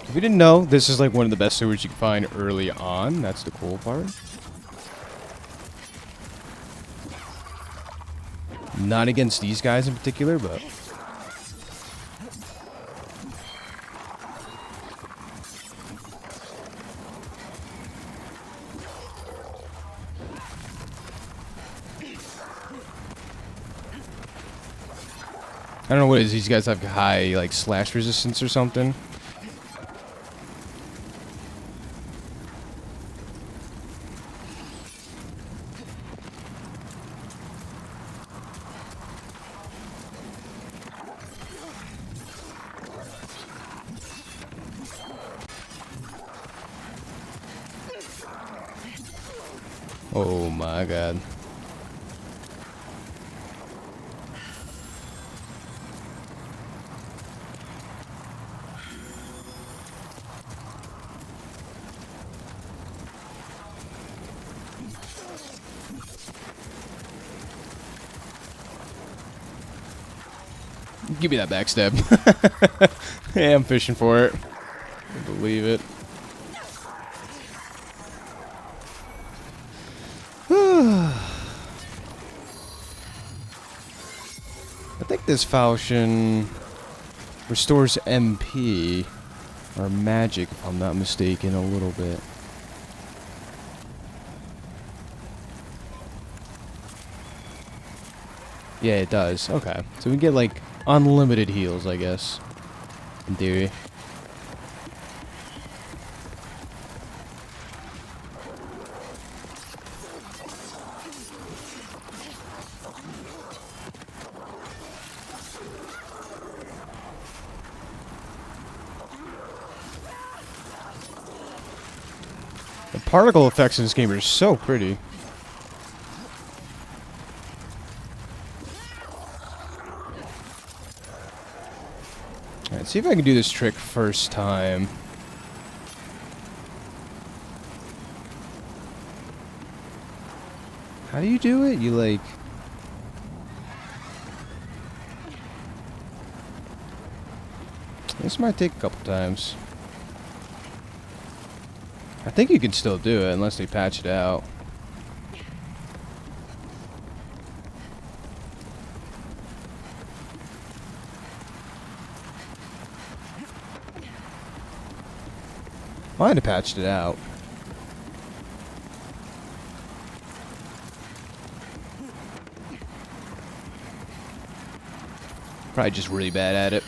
If we didn't know, this is like one of the best sewers you can find early on. That's the cool part. Not against these guys in particular, but... I don't know what it is. These guys have high, like, slash resistance or something. Oh my god. Give me that backstab. Yeah, I'm fishing for it. I believe it. I think this falchion restores MP or magic, if I'm not mistaken, a little bit. Yeah, it does. Okay. So we get, like, unlimited heals, I guess. In theory. The particle effects in this game are so pretty. Alright, see if I can do this trick first time. How do you do it? You like... This might take a couple times. I think you can still do it unless they patch it out. Might have patched it out. Probably just really bad at it.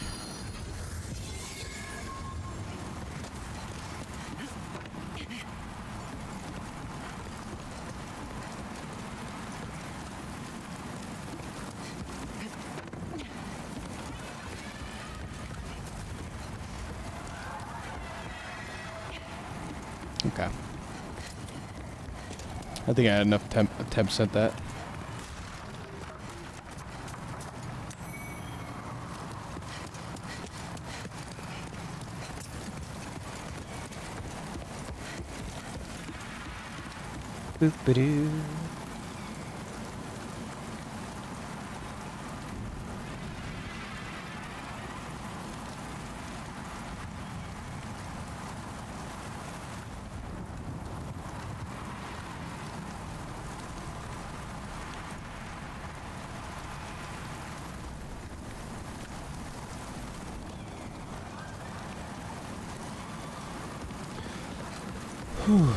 Okay. I think I had enough attempts at that. Boop-a-doo. Whew.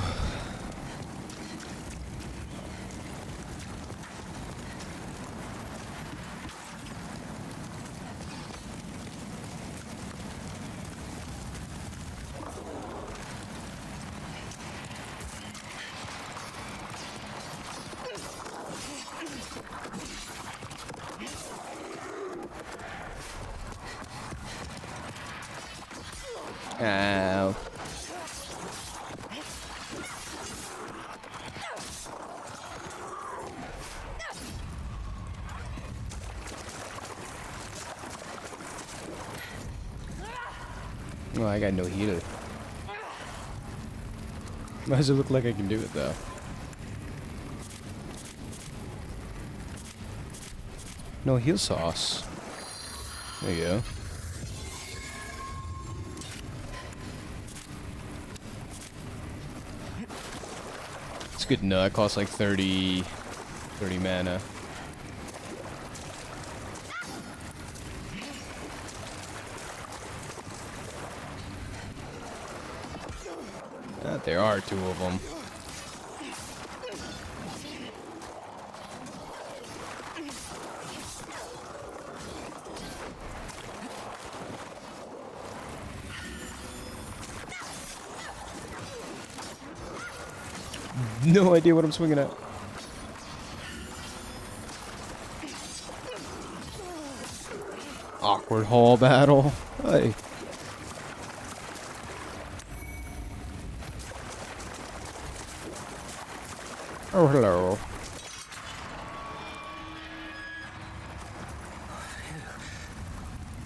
Ow. Well, I got no healer. Why does it look like I can do it, though? No heal sauce. There you go. It's good to know. It costs like 30 mana. There are two of them. No idea what I'm swinging at. Awkward hall battle. Hey. Oh, hello.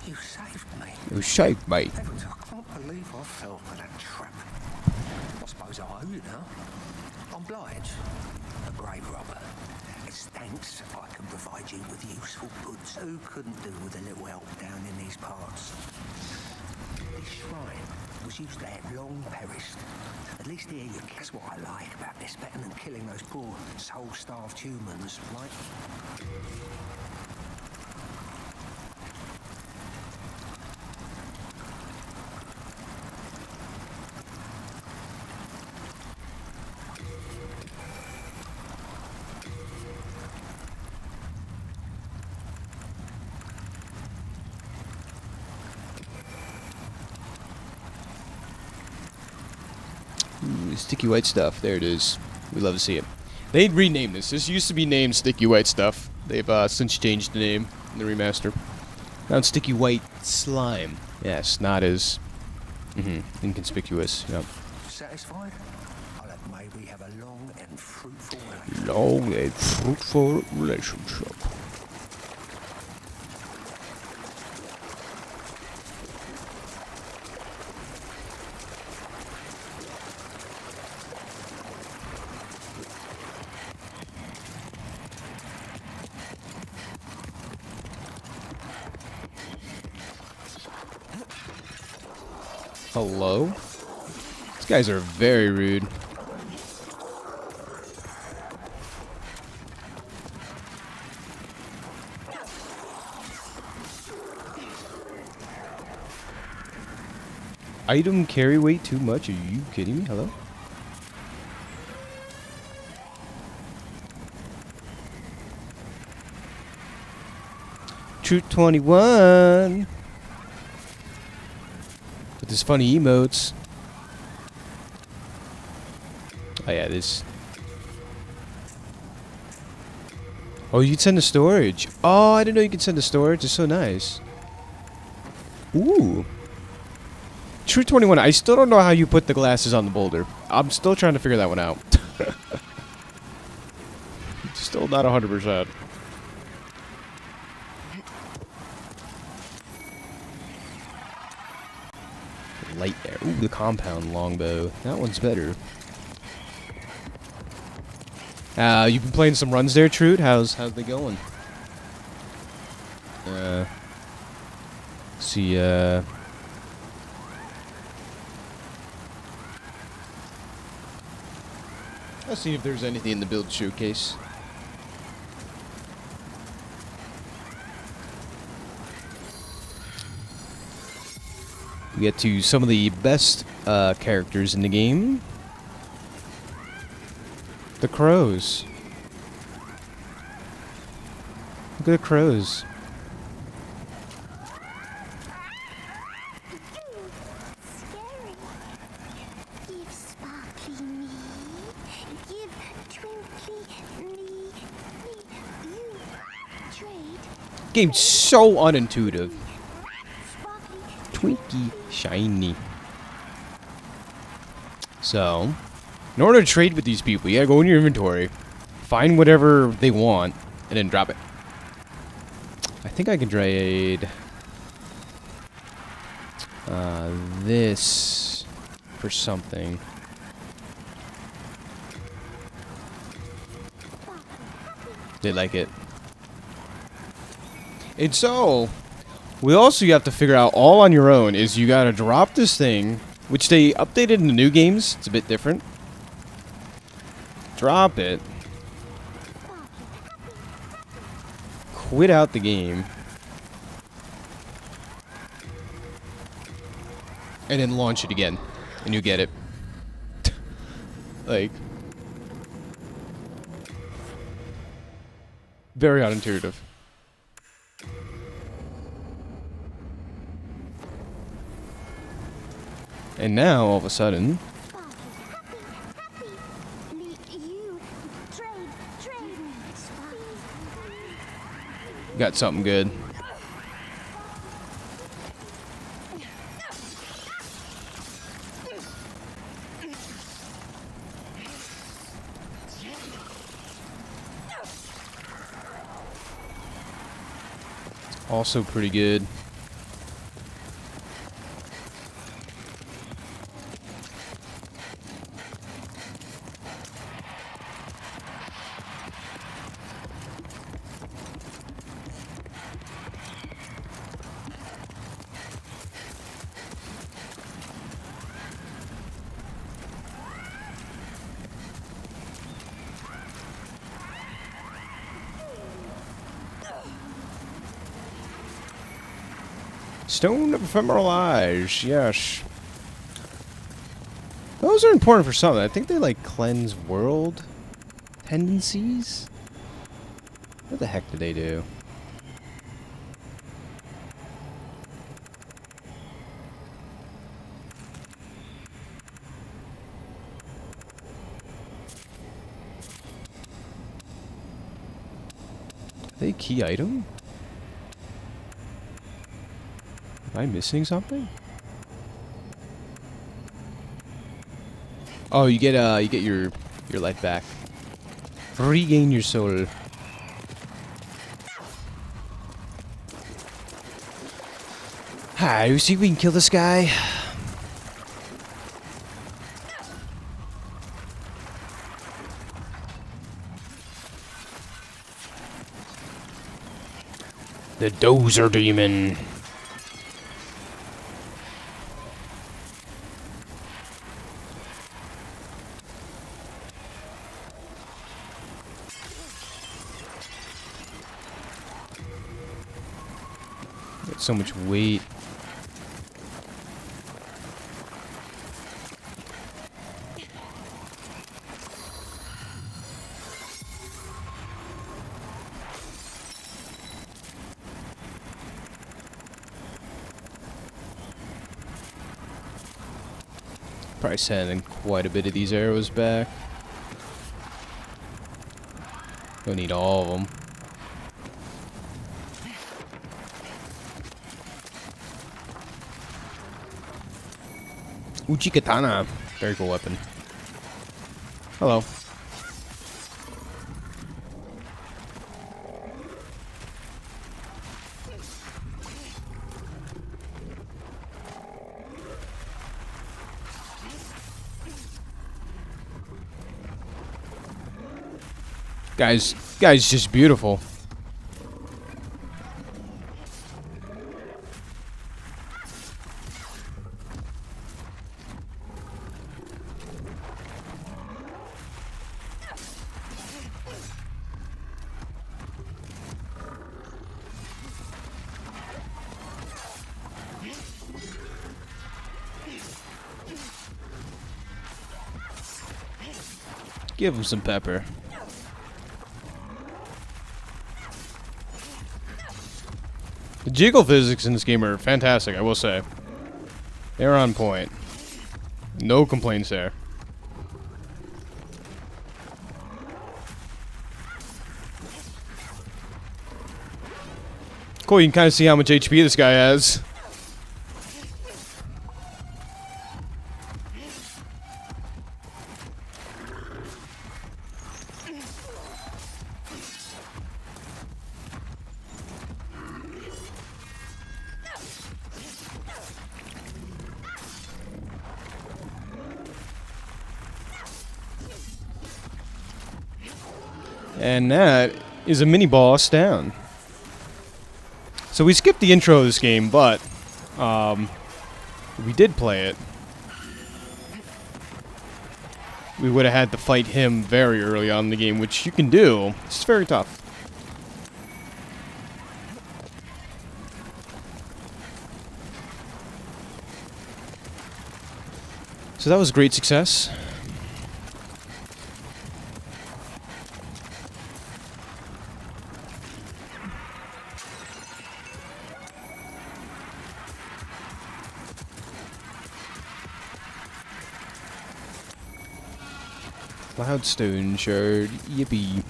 You saved me. You saved me. Heavens, I can't believe I fell for that trap. I suppose I owe you now. I'm Blige, a grave robber. As thanks, I can provide you with useful goods. Who couldn't do with a little help down in these parts? This shrine was used to have long perished. At least here you guess what I like about this, better than killing those poor soul-starved humans, right? sticky white stuff. There it is. We love to see it. They'd rename this. This used to be named Sticky White Stuff. They've since changed the name in the remaster. Now it's Sticky White Slime. Yes, not as inconspicuous. Yep. Satisfied? I'll have maybe have a long and fruitful relationship. Long and fruitful relationship. Hello? These guys are very rude. Item carry weight too much? Are you kidding me? Hello? Truth 21. With his funny emotes. Oh yeah, this. Oh, you can send to storage. Oh, I didn't know you could send to storage. It's so nice. Ooh. True 21. I still don't know how you put the glasses on the boulder. I'm still trying to figure that one out. Still not 100%. Light air. Ooh, the compound longbow. That one's better. You've been playing some runs there, Trude? How's they going? See, Let's see if there's anything in the build showcase. We get to some of the best characters in the game. The crows. Look at the crows. Scary. Give sparkly me. Give twinkly me. You trade. Game's so unintuitive. Sparkly. Twinkie shiny. So, in order to trade with these people, you gotta go in your inventory, find whatever they want, and then drop it. I think I can trade this for something. They like it. And so, we also have to figure out all on your own is you gotta drop this thing, which they updated in the new games. It's a bit different. Drop it. Quit out the game. And then launch it again. And you get it. Like. Very unintuitive. And now, all of a sudden... got something good. Also pretty good. Stone of Ephemeral Eyes, yes. Those are important for something. I think they like cleanse world tendencies. What the heck do they do? a key item? Am I missing something? Oh, you get your life back. Regain your soul. Hi, you see if we can kill this guy? The Dozer Demon. Got so much weight. Probably sending quite a bit of these arrows back. Don't need all of them. Uchi Katana. Very cool weapon. Hello. Guy's just beautiful. Give him some pepper. The jiggle physics in this game are fantastic, I will say. They're on point. No complaints there. Cool, you can kind of see how much HP this guy has. And that is a mini boss down. So we skipped the intro of this game, but we did play it. We would have had to fight him very early on in the game, which you can do. It's very tough. So that was a great success. Cloudstone shard, yippee.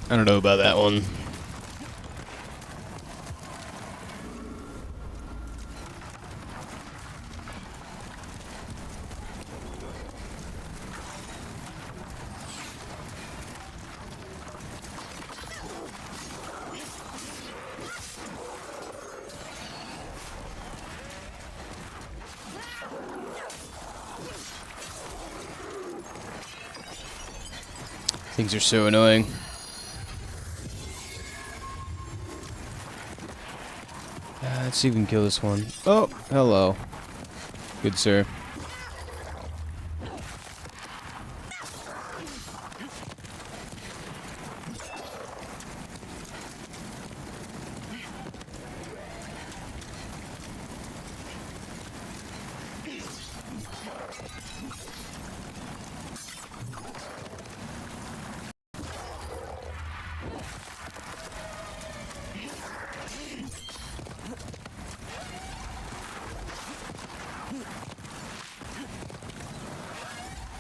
I don't know about that one. Things are so annoying. Let's see if we can kill this one. Oh, hello. Good sir.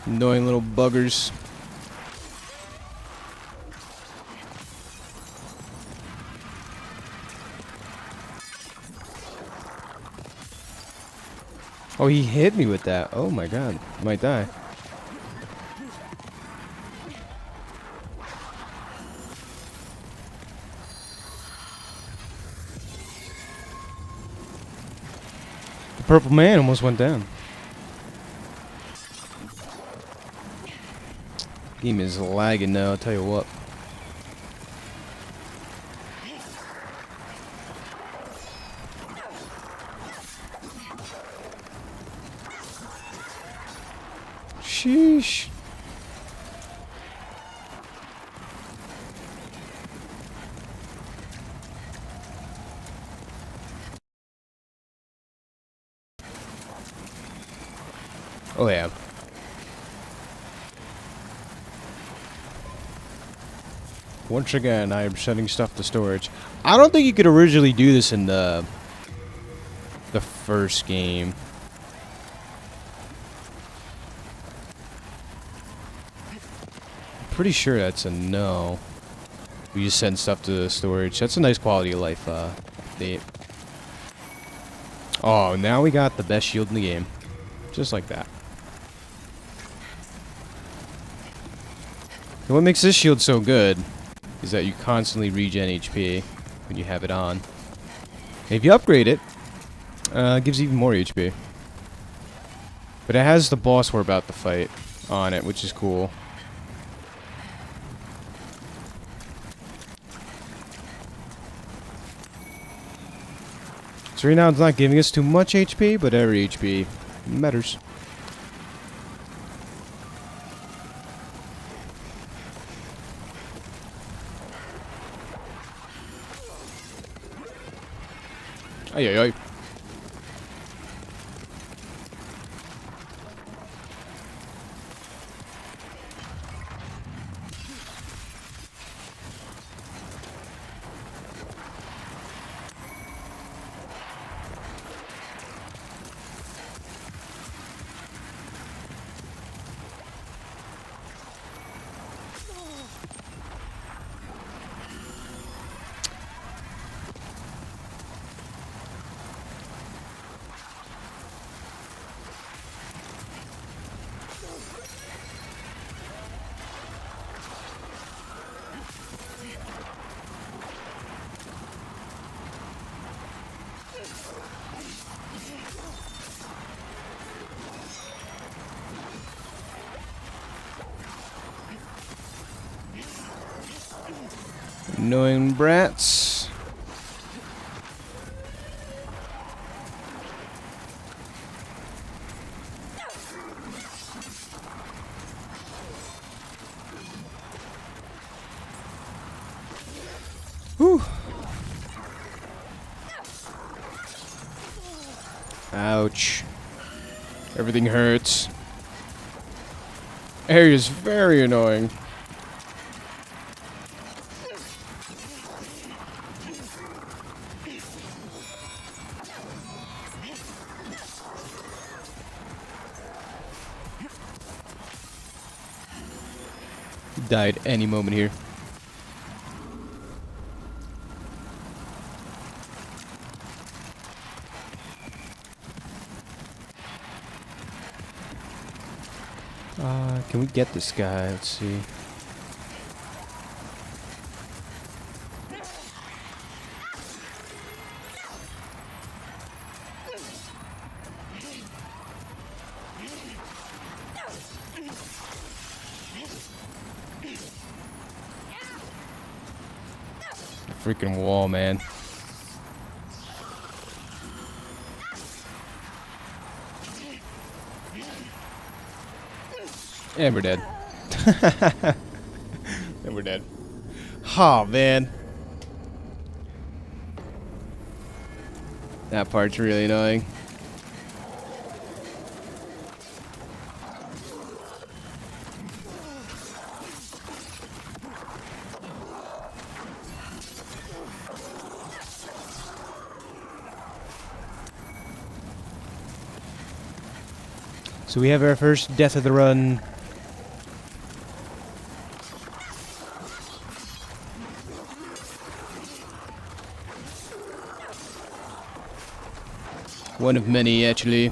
Annoying little buggers. Oh, he hit me with that. Oh my god. I might die. The purple man almost went down. Game is lagging now, I'll tell you what. Sheesh. Oh yeah. Once again, I am sending stuff to storage. I don't think you could originally do this in the first game. Pretty sure that's a no. We just send stuff to storage. That's a nice quality of life update. Oh, now we got the best shield in the game. Just like that. And what makes this shield so good is that you constantly regen HP when you have it on. And if you upgrade it, it gives even more HP. But it has the boss we're about to fight on it, which is cool. So right now it's not giving us too much HP, but every HP matters. Ay, ay, ay. Annoying brats. Whew. Ouch. Everything hurts. Area is very annoying. Died any moment here. Can we get this guy? Let's see. Freaking wall, man. And we're dead. And we're dead. Oh, man. That part's really annoying. So we have our first death of the run. One of many, actually.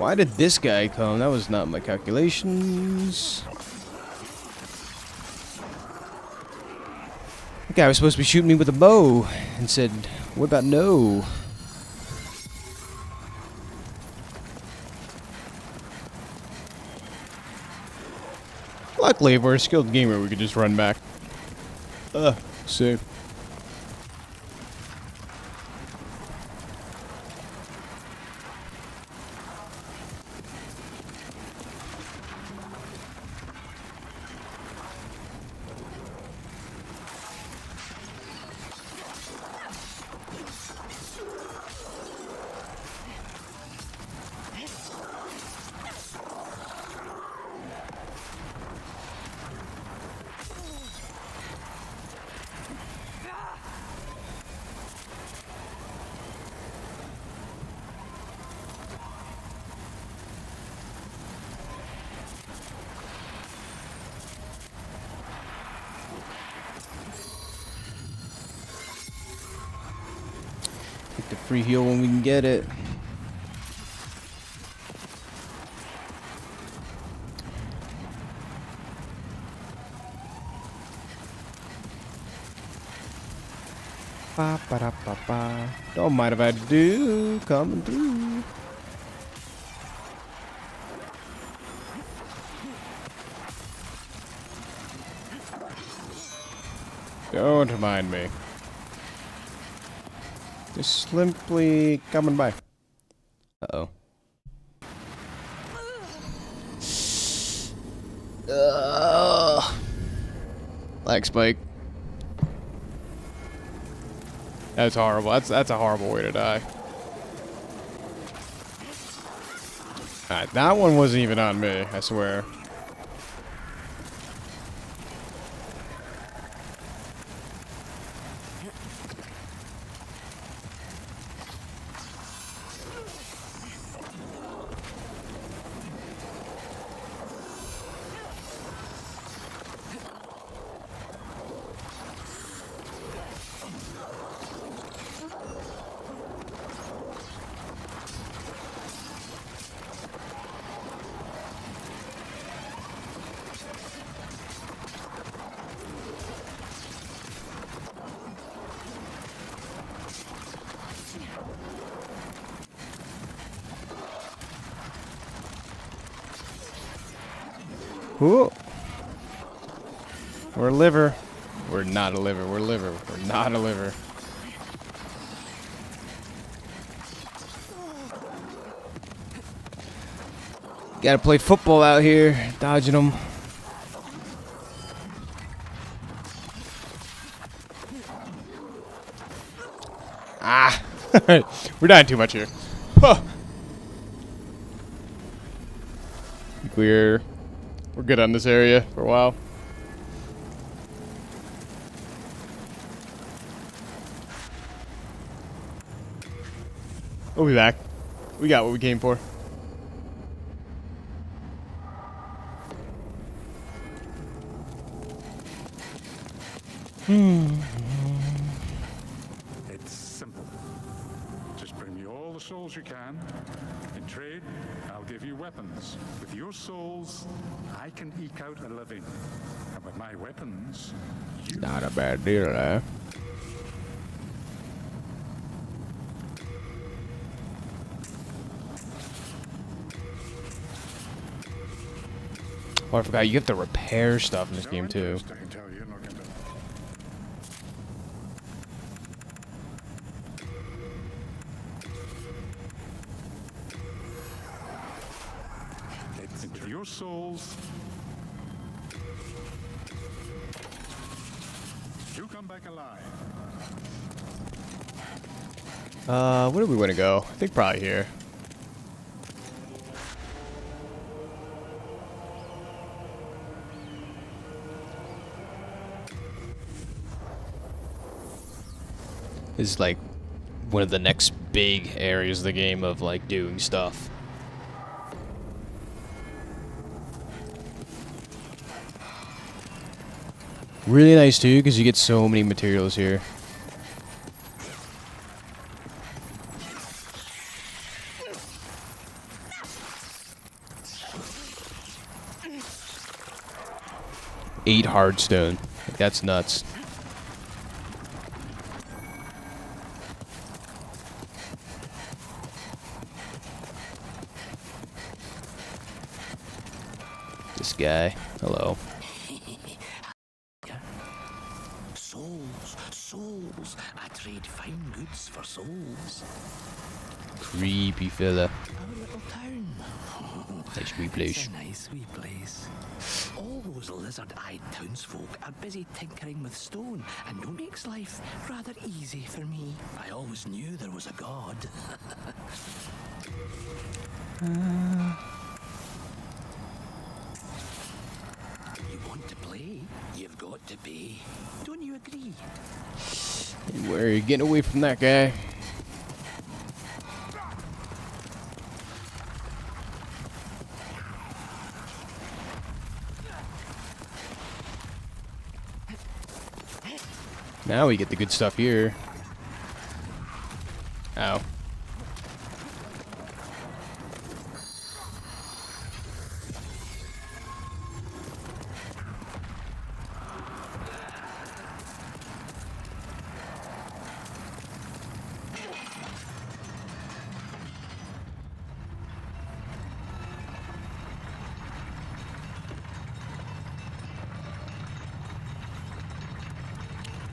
Why did this guy come? That was not my calculations. The guy was supposed to be shooting me with a bow and said, what about no? Luckily, if we're a skilled gamer, we could just run back. Safe. Get the free heal when we can get it. Ba ba da ba ba. Don't mind if I do. Coming through. Don't mind me. Just simply coming by. Uh-oh. Lag spike. That's horrible. That's a horrible way to die. Alright, that one wasn't even on me, I swear. Ooh. We're liver. We're not a liver. We're liver. We're not a liver. Gotta play football out here, dodging them. Ah! We're dying too much here. Huh. We're good on this area for a while. We'll be back. We got what we came for. It's simple. Just bring me all the souls you can. In trade, I'll give you weapons. With your souls, I can eke out a living. And with my weapons, you... Not a bad deal, eh? Oh, I forgot, you have to repair stuff in this game, too. I can tell you're not going to... Into your souls. You come back alive. Where do we want to go? I think probably here. This is like one of the next big areas of the game of like doing stuff. Really nice too, because you get so many materials here. 8 hardstone. Like, that's nuts. This guy. Hello. Souls, souls. I trade fine goods for souls. Creepy fella. Our little town. Nice wee place. It's a nice wee place. All those lizard-eyed townsfolk are busy tinkering with stone, and it makes life rather easy for me. I always knew there was a god. You want to play? You've got to pay. Don't you agree? Where are you getting away from that guy? Now we get the good stuff here. Ow.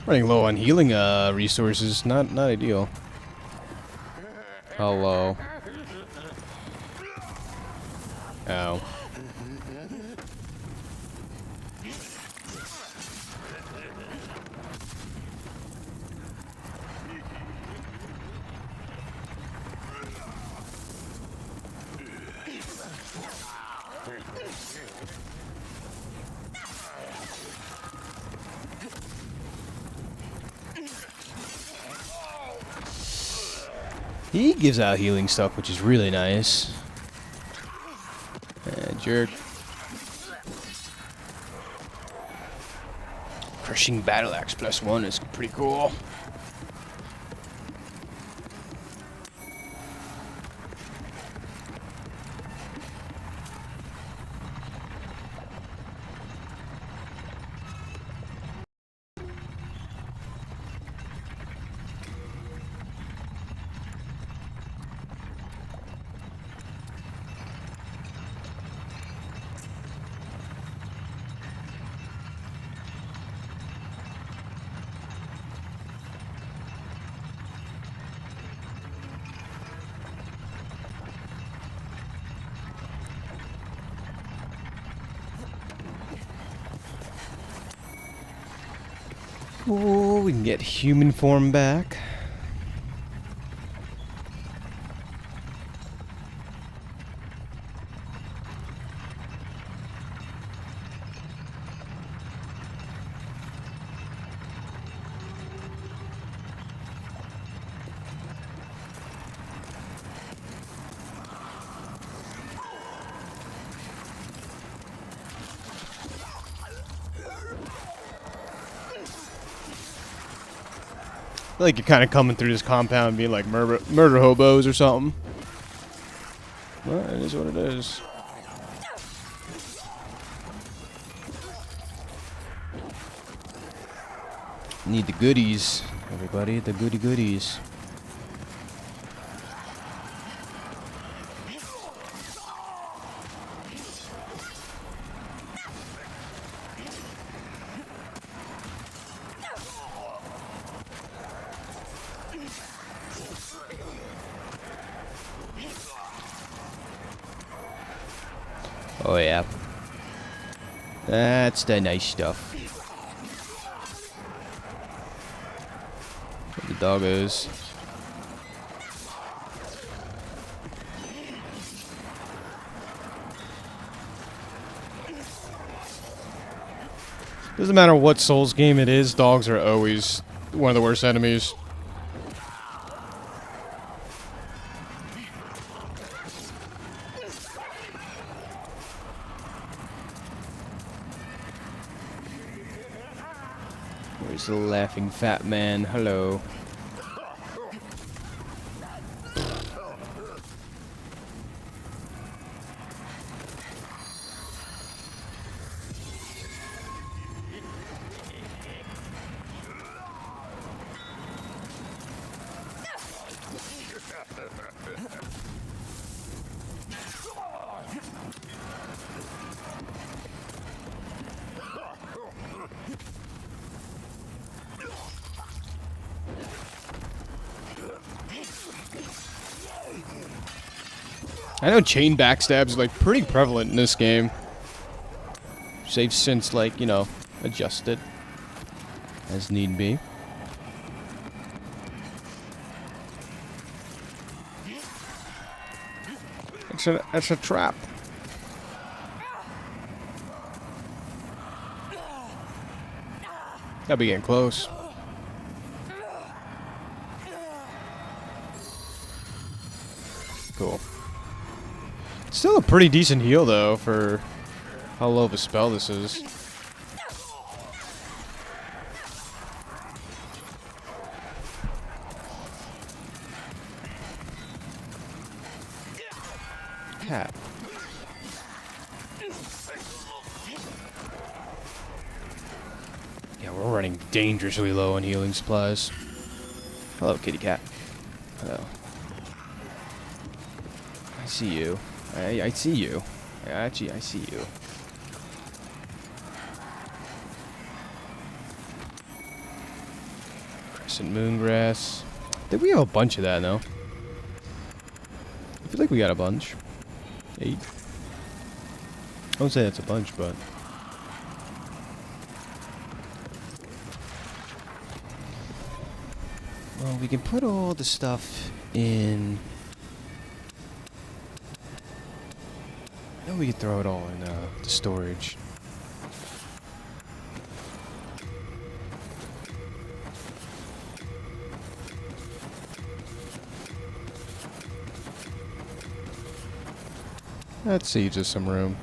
Running low on healing resources, not ideal. Hello. Ow. He gives out healing stuff, which is really nice. Jerk. Crushing battle axe +1 is pretty cool. Oh, we can get human form back. I feel like you're kind of coming through this compound being like murder hobos or something. Well, it is what it is. Need the goodies, everybody, the goodies. Oh yeah. That's the nice stuff. The doggos. Doesn't matter what Souls game it is, dogs are always one of the worst enemies. Where's the laughing fat man? Hello. I know chain backstabs is like pretty prevalent in this game. They've since, like, you know, adjusted as need be. It's a trap. Gotta be getting close. Cool. Still a pretty decent heal, though, for how low of a spell this is. Cat. Yeah, we're running dangerously low on healing supplies. Hello, kitty cat. Hello. I see you. I see you. Actually, I see you. Crescent moongrass. I think we have a bunch of that now. I feel like we got a bunch. 8. I won't say that's a bunch, but... Well, we can put all the stuff in... No, we can throw it all in the storage. That saves us some room.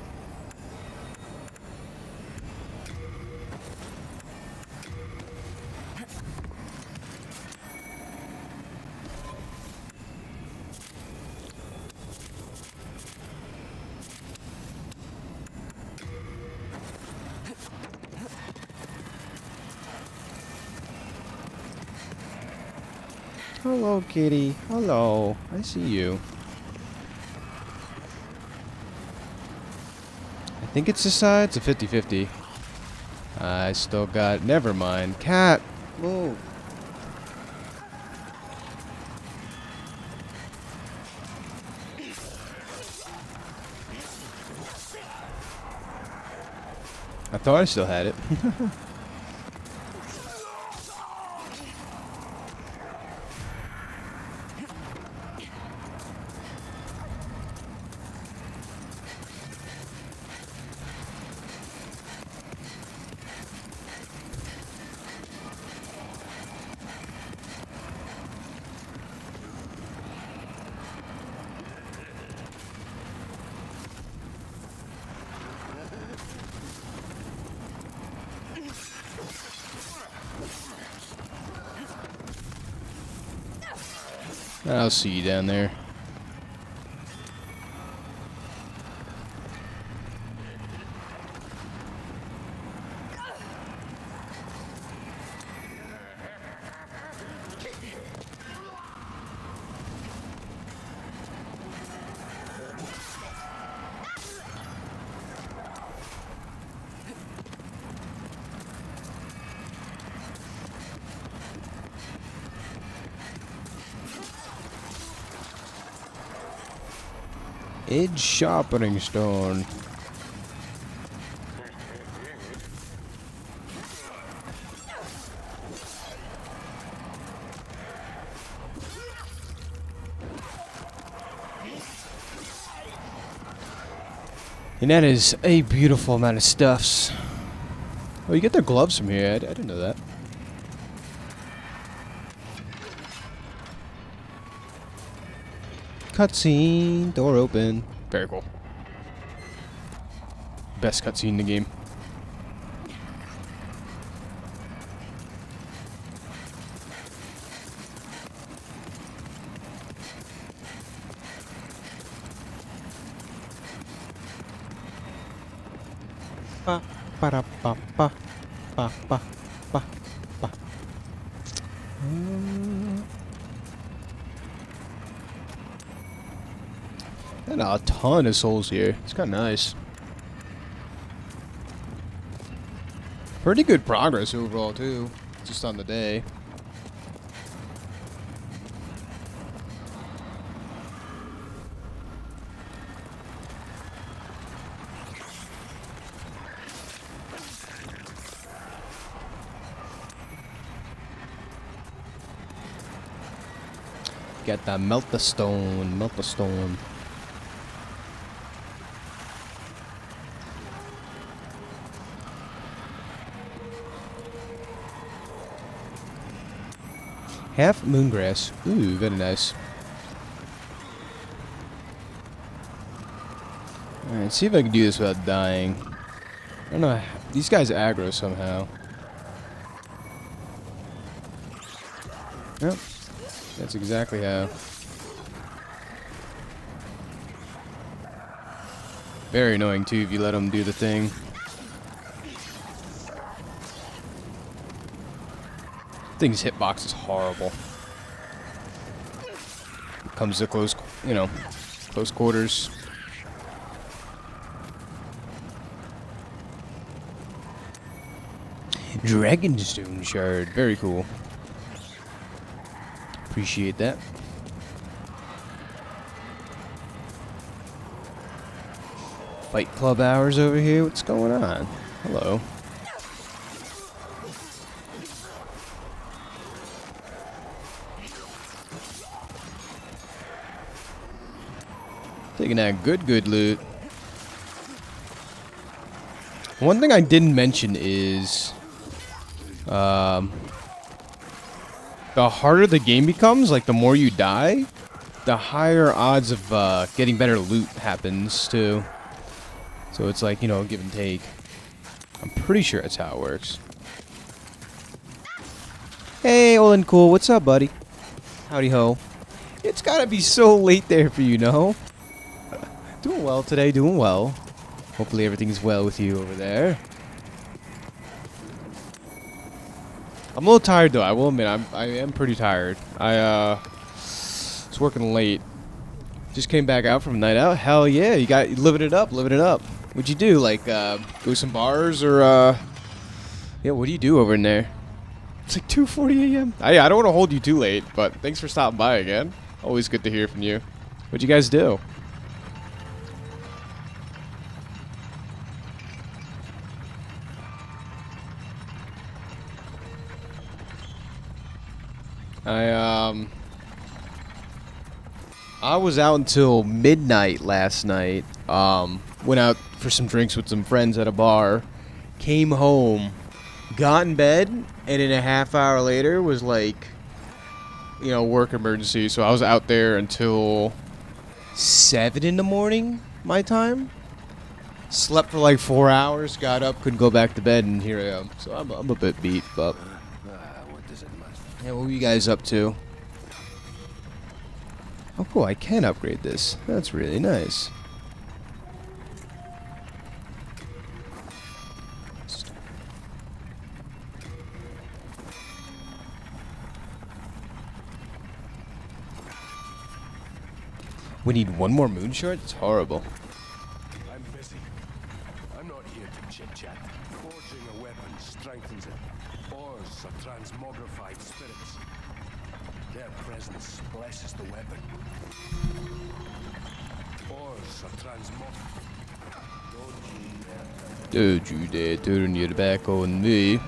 Hello, kitty. Hello. I see you. I think it's this side. It's a 50-50. I still got... Never mind. Cat. Move. I thought I still had it. I'll see you down there. Edge sharpening stone. And that is a beautiful amount of stuffs. Oh, you get their gloves from here. I didn't know that. Cutscene, door open. Very cool. Best cutscene in the game. Ba ba da ba ba ba ba ba ba. And a ton of souls here. It's kind of nice. Pretty good progress overall, too. Just on the day. got the melt the stone, melt the stone. Half moongrass. Ooh, very nice. Alright, see if I can do this without dying. I don't know. These guys aggro somehow. Yep. That's exactly how. Very annoying too if you let them do the thing. Thing's hitbox is horrible. Comes to close, you know, close quarters. Dragonstone shard, very cool. Appreciate that. Fight Club hours over here. What's going on? Hello. Taking that good loot. One thing I didn't mention is the harder the game becomes, like the more you die, the higher odds of getting better loot happens too. So it's like, you know, give and take. I'm pretty sure that's how it works. Hey, old and cool, what's up, buddy? Howdy ho. It's gotta be so late there for you, no? Doing well today, doing well. Hopefully everything's well with you over there. I'm a little tired though, I will admit, I am pretty tired. I was working late. Just came back out from a night out. Hell yeah, you living it up, living it up. What'd you do? Like go to some bars or yeah, what do you do over in there? It's like 2:40 a.m. I don't want to hold you too late, but thanks for stopping by again. Always good to hear from you. What'd you guys do? I was out until midnight last night. Went out for some drinks with some friends at a bar. Came home, got in bed, and in a half hour later was like, you know, work emergency. So I was out there until 7 in the morning, my time. Slept for like 4 hours, got up, couldn't go back to bed, and here I am. So I'm a bit beat, but yeah, what were you guys up to? Oh, cool, I can upgrade this. That's really nice. We need one more moon shard? It's horrible. I'm busy. I'm not here to chit-chat. Forging a weapon strengthens it. Ores are transmogrified spirits. Their presence blesses the weapon. Ores are transmogrified. Don't you dare turn your back on me.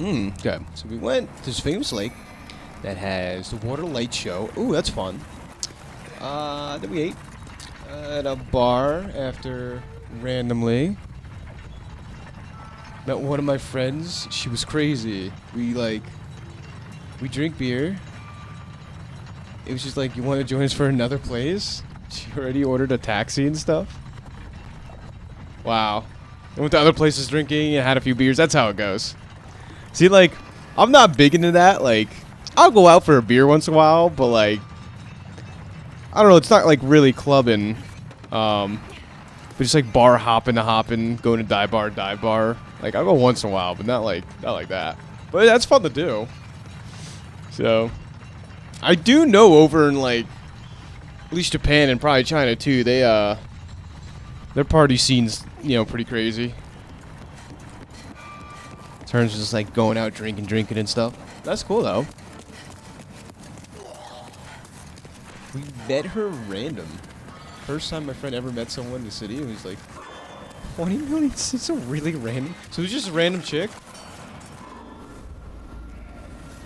Okay, so we went to this famous lake that has the water light show. Ooh, that's fun. Then we ate at a bar after randomly. Met one of my friends. She was crazy. We drink beer. It was just like, you want to join us for another place? She already ordered a taxi and stuff. Wow. I went to other places drinking and had a few beers. That's how it goes. See, like, I'm not big into that. Like, I'll go out for a beer once in a while, but like, I don't know, it's not like really clubbing, but just like bar hopping, going to dive bar. Like, I'll go once in a while, but not like that. But that's fun to do. So, I do know over in like, at least Japan and probably China too, they their party scene's, you know, pretty crazy. In terms of just like going out drinking and stuff. That's cool though. We met her random. First time my friend ever met someone in the city, and he's like, 20 million? It's a really random. So it was just a random chick.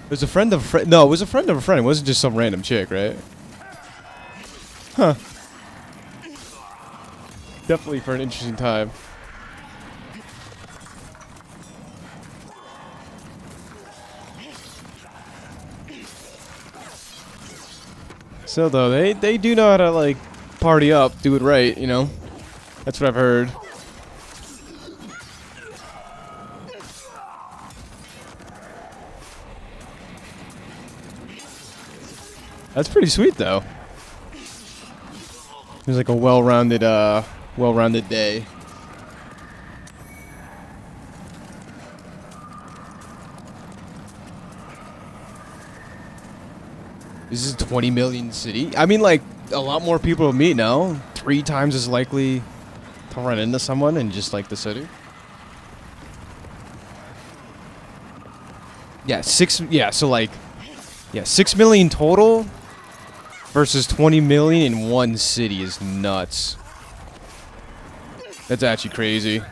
It was a friend of a friend. No, it was a friend of a friend. It wasn't just some random chick, right? Huh. Definitely for an interesting time. So though, they do know how to like party up, do it right, you know? That's what I've heard. That's pretty sweet though. It was like a well-rounded day. This is a 20 million city. I mean, like, a lot more people to meet now. 3 times as likely to run into someone in just, like, the city. Yeah, 6 million total versus 20 million in one city is nuts. That's actually crazy.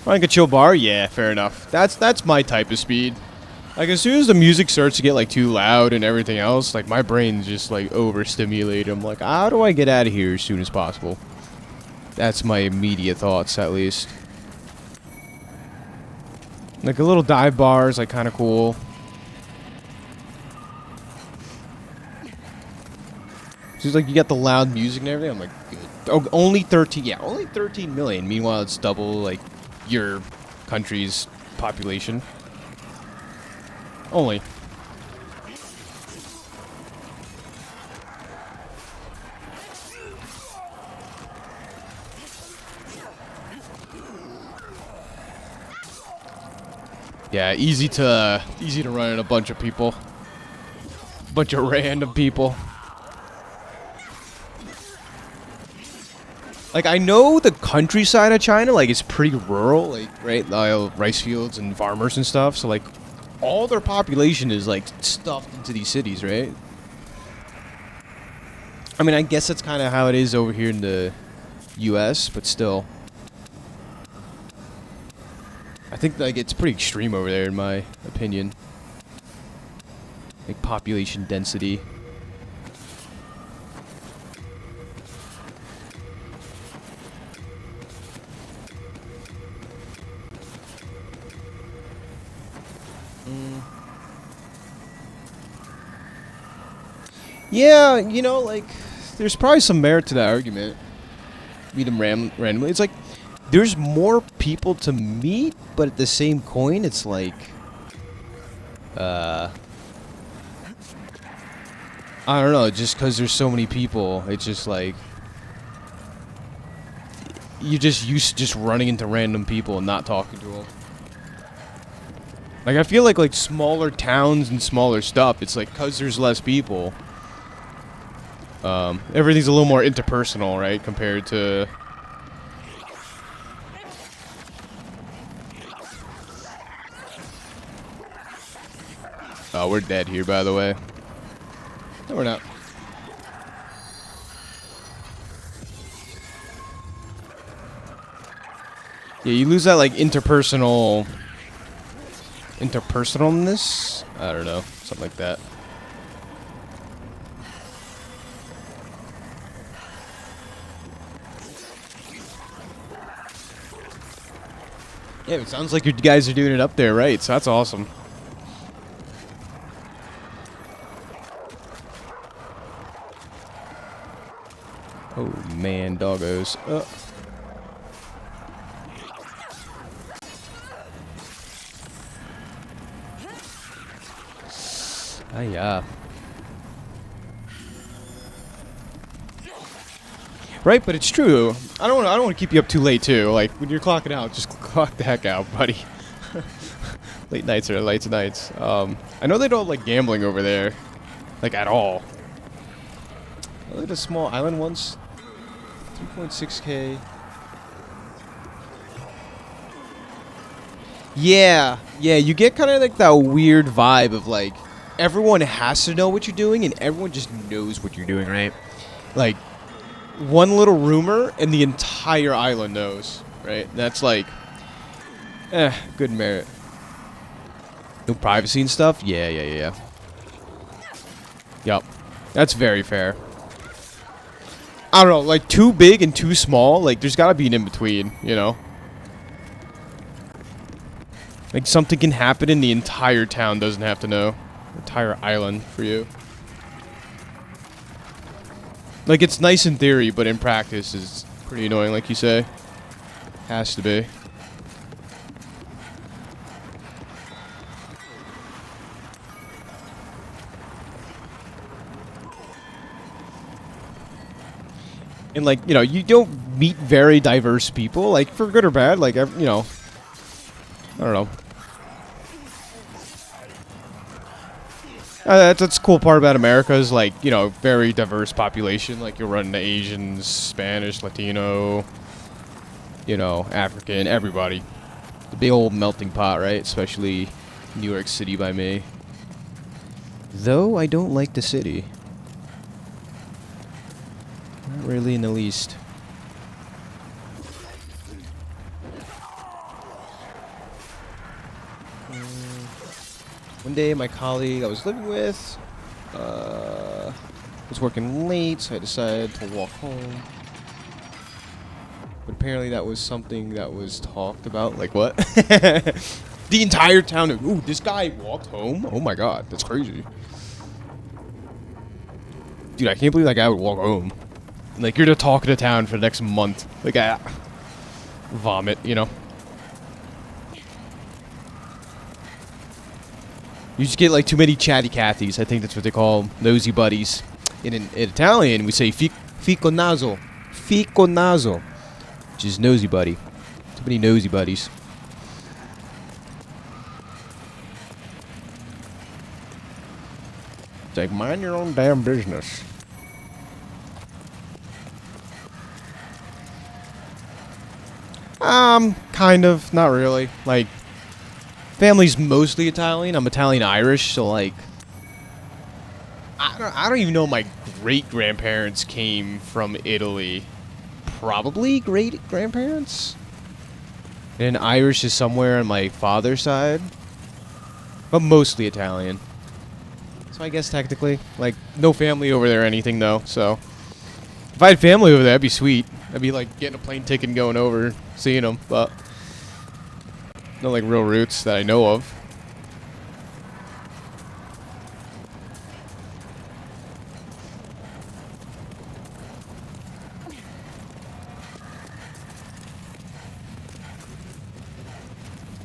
Like a chill bar? Yeah, fair enough. That's my type of speed. Like, as soon as the music starts to get, like, too loud and everything else, like, my brain's just, like, overstimulated. I'm like, how do I get out of here as soon as possible? That's my immediate thoughts, at least. Like, a little dive bar is, like, kind of cool. So, like, you got the loud music and everything. I'm like, good. Oh, only 13, yeah, only 13 million. Meanwhile, it's double, like, your country's population. Only. Yeah, easy to run in a bunch of people. Bunch of random people. Like, I know the countryside of China, like, it's pretty rural, like, right? Rice fields and farmers and stuff. So, like, all their population is, like, stuffed into these cities, right? I mean, I guess that's kind of how it is over here in the U.S., but still. I think, like, it's pretty extreme over there, in my opinion. Like, population density. Yeah, you know, like, there's probably some merit to that argument. Meet them randomly. It's like, there's more people to meet, but at the same coin, it's like, I don't know, just because there's so many people, it's just like, you're just used to just running into random people and not talking to them. Like, I feel like smaller towns and smaller stuff, it's like, because there's less people, everything's a little more interpersonal, right, compared to... Oh, we're dead here, by the way. No, we're not. Yeah, you lose that, like, interpersonalness? I don't know. Something like that. Yeah, it sounds like you guys are doing it up there, right? So that's awesome. Oh, man, doggos. Yeah. Right, but it's true. I don't want to keep you up too late too. Like, when you're clocking out, just clock the heck out, buddy. Late nights are late nights. I know they don't like gambling over there, like at all. I looked at a small island once. 3.6K. Yeah, you get kind of like that weird vibe of like everyone has to know what you're doing and everyone just knows what you're doing, right? Like, one little rumor and the entire island knows, right? That's like, good merit. No privacy and stuff? Yeah. Yup. That's very fair. I don't know, like, too big and too small, like, there's gotta be an in-between, you know? Like, something can happen and the entire town doesn't have to know. Entire island for you. Like, it's nice in theory, but in practice is pretty annoying, like you say. Has to be. And, like, you know, you don't meet very diverse people, like, for good or bad, like, you know, I don't know. That's the cool part about America is, like, you know, very diverse population. Like, you'll run into Asians, Spanish, Latino, you know, African, everybody. The big old melting pot, right? Especially New York City by me. Though I don't like the city. Not really in the least. One day, my colleague I was living with was working late, so I decided to walk home. But apparently that was something that was talked about. Like, what? The entire town knew, ooh, this guy walked home? Oh my god, that's crazy. Dude, I can't believe that guy would walk home. Like, you're the talk of the town for the next month. Like, vomit, you know? You just get, like, too many chatty Cathys. I think that's what they call them. Nosy buddies. In Italian, we say fico naso. Fico naso. Which is nosy buddy. Too many nosy buddies. It's like, mind your own damn business. Kind of. Not really. Like, family's mostly Italian. I'm Italian-Irish, so, like, I don't even know my great-grandparents came from Italy. Probably great-grandparents? And Irish is somewhere on my father's side. But mostly Italian. So I guess technically, like, no family over there or anything, though, so. If I had family over there, that'd be sweet. I'd be, like, getting a plane ticket and going over, seeing them, but no, like, real roots that I know of.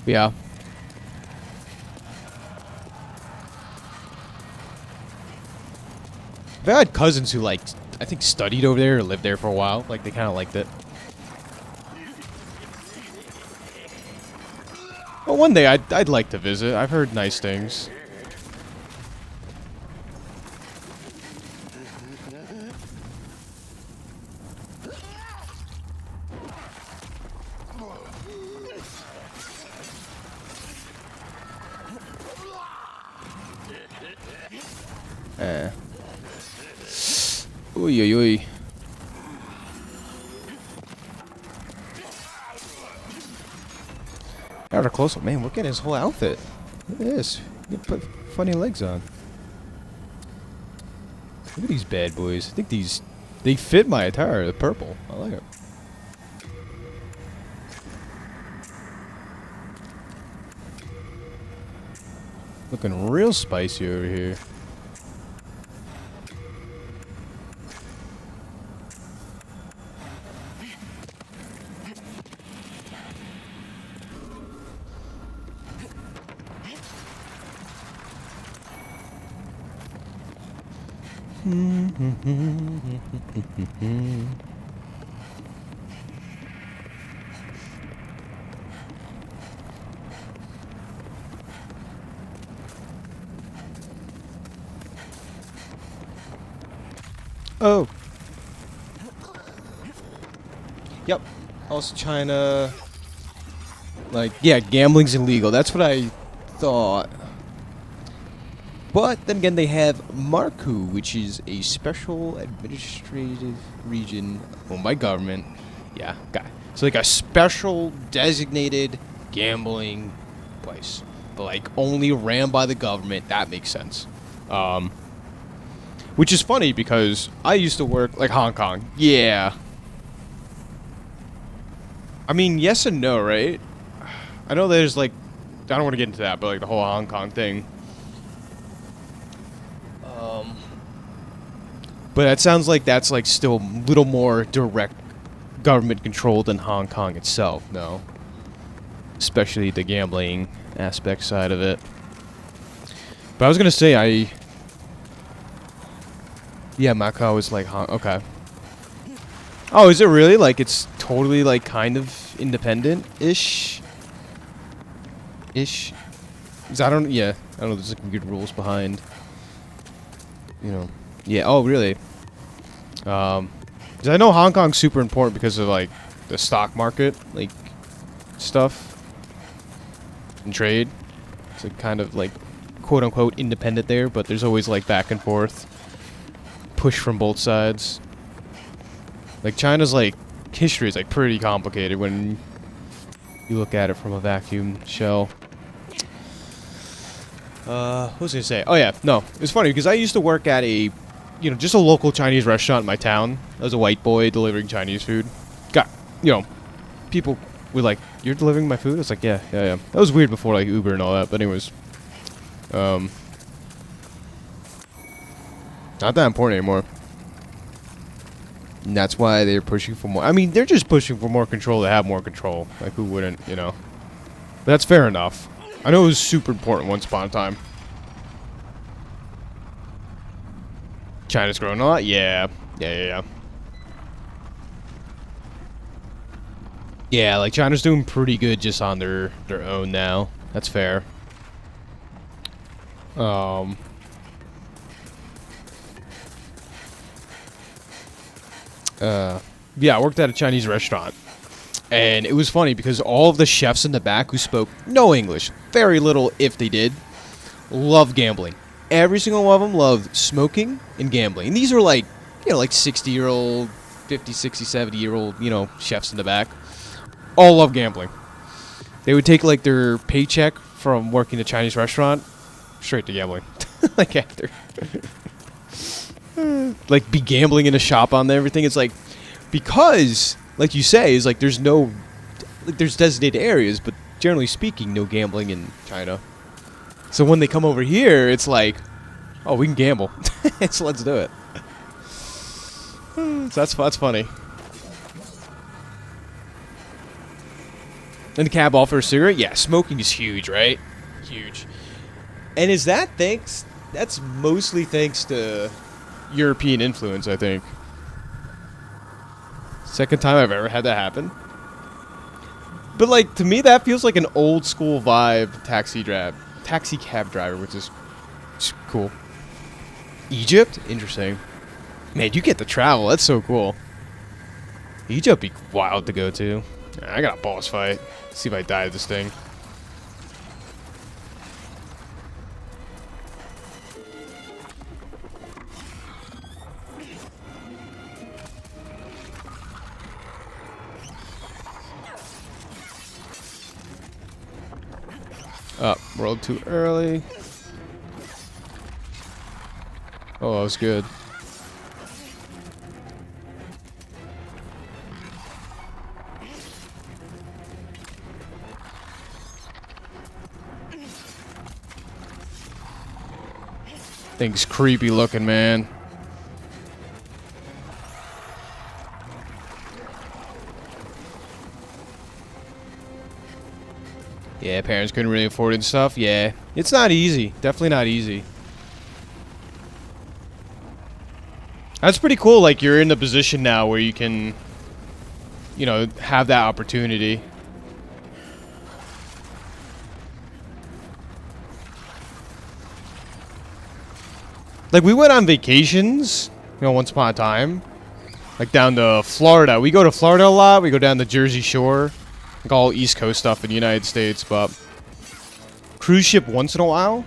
Yeah. I've had cousins who, like, I think studied over there or lived there for a while. Like, they kind of liked it. Well, one day I'd like to visit. I've heard nice things. Oy, oy, oy. Got a close up. Man, look at his whole outfit. Look at this. He put funny legs on. Look at these bad boys. I think they fit my attire. The purple. I like it. Looking real spicy over here. Oh. Yep. Also China. Like, yeah, gambling's illegal. That's what I thought. But then again, they have Marku, which is a special administrative region owned by government. Yeah, guy. So like a special designated gambling place, but like only ran by the government. That makes sense. Which is funny because I used to work like Hong Kong. Yeah. I mean, yes and no, right? I know there's like, I don't want to get into that, but like the whole Hong Kong thing. But it sounds like that's like still a little more direct government control than Hong Kong itself, no? Especially the gambling aspect side of it. But I was gonna say yeah, Macau is like okay. Oh, is it really? Like it's totally like kind of independent-ish? Ish? 'Cause I don't know, there's like good rules behind, you know. Yeah, oh really? 'Cause I know Hong Kong's super important because of like the stock market, like stuff and trade. It's like kind of like quote unquote independent there, but there's always like back and forth push from both sides. Like China's like history is like pretty complicated when you look at it from a vacuum shell. What was I gonna say? Oh yeah, no, it's funny because I used to work at a, just a local Chinese restaurant in my town. I was a white boy delivering Chinese food. People were like, "You're delivering my food?" I was like, "Yeah." That was weird before like Uber and all that, but anyways, not that important anymore. And that's why they're pushing for more. I mean, they're just pushing for more control to have more control. Like, who wouldn't, But that's fair enough. I know it was super important once upon a time. China's growing a lot? Yeah. Yeah, like, China's doing pretty good just on their own now. That's fair. Yeah, I worked at a Chinese restaurant. And it was funny because all of the chefs in the back who spoke no English, very little if they did, loved gambling. Every single one of them loved smoking and gambling. And these are like, like 60-year-old, 50, 60, 70-year-old, chefs in the back. All love gambling. They would take like their paycheck from working a Chinese restaurant straight to gambling. Like after. Like be gambling in a shop on everything. It's like, because like you say, is like there's designated areas, but generally speaking, no gambling in China. So when they come over here, it's like, oh, we can gamble. So let's do it. So that's funny. And the cab offers a cigarette? Yeah, smoking is huge, right? Huge. And is that thanks? That's mostly thanks to European influence, I think. Second time I've ever had that happen. But like, to me, that feels like an old school vibe taxi cab driver, which is cool. Egypt? Interesting. Man, you get to travel. That's so cool. Egypt be wild to go to. I got a boss fight. See if I die of this thing. Oh, rolled too early. Oh, that was good. Thing's creepy looking, man. Yeah, parents couldn't really afford it and stuff. Yeah, it's not easy. Definitely not easy. That's pretty cool. Like, you're in the position now where you can, have that opportunity. Like, we went on vacations, once upon a time. Like, down to Florida. We go to Florida a lot. We go down the Jersey Shore. Like, all East Coast stuff in the United States, but cruise ship once in a while.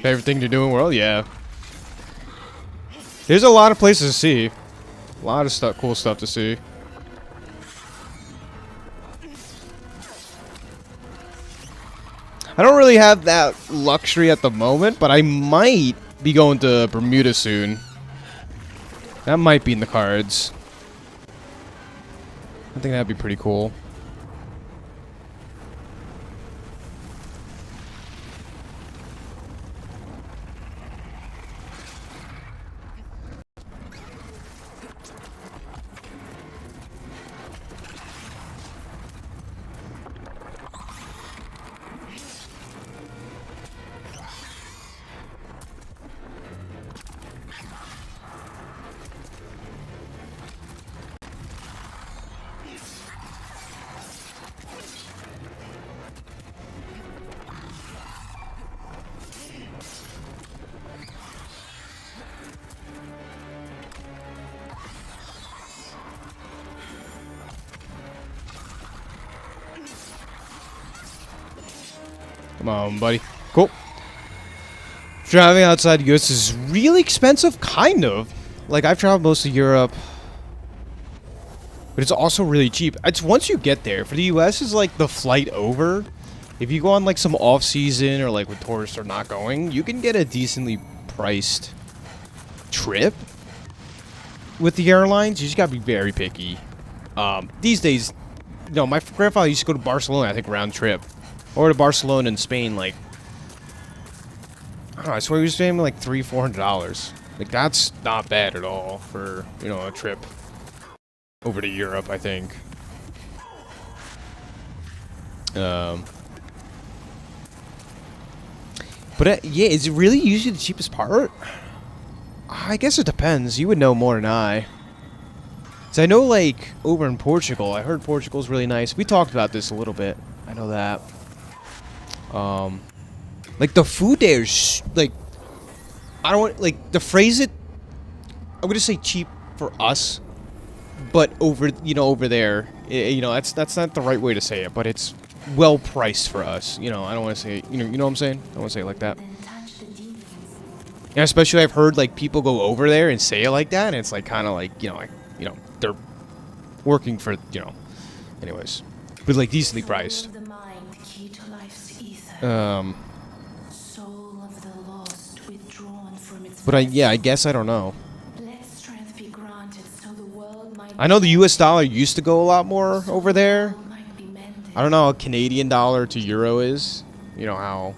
Favorite thing to do in the world? Yeah. There's a lot of places to see. A lot of stuff, cool stuff to see. I don't really have that luxury at the moment, but I might be going to Bermuda soon. That might be in the cards. I think that'd be pretty cool. Come on, buddy. Cool. Driving outside the US is really expensive, kind of. Like, I've traveled most of Europe, but it's also really cheap. It's once you get there. For the US, is like the flight over. If you go on like some off-season or like when tourists are not going, you can get a decently priced trip with the airlines. You just gotta be very picky. These days, no, my grandfather used to go to Barcelona, I think, round trip. Or to Barcelona and Spain, like, I don't know, I swear he was paying me like $300-400. Like, that's not bad at all for, you know, a trip over to Europe, I think. But, yeah, is it really usually the cheapest part? I guess it depends. You would know more than I. So I know, like, over in Portugal, I heard Portugal's really nice. We talked about this a little bit. I know that. Like, the food there is, like, I don't want, like, to phrase it, I'm gonna say cheap for us, but over, you know, over there, you know, that's not the right way to say it, but it's well priced for us, you know. I don't want to say, you know what I'm saying? I don't want to say it like that. Yeah, especially I've heard, like, people go over there and say it like that, and it's, like, kind of like, you know, they're working for, you know, anyways, but, like, decently priced. But yeah, I guess I don't know. I know the US dollar used to go a lot more over there. I don't know how Canadian dollar to euro is. You know how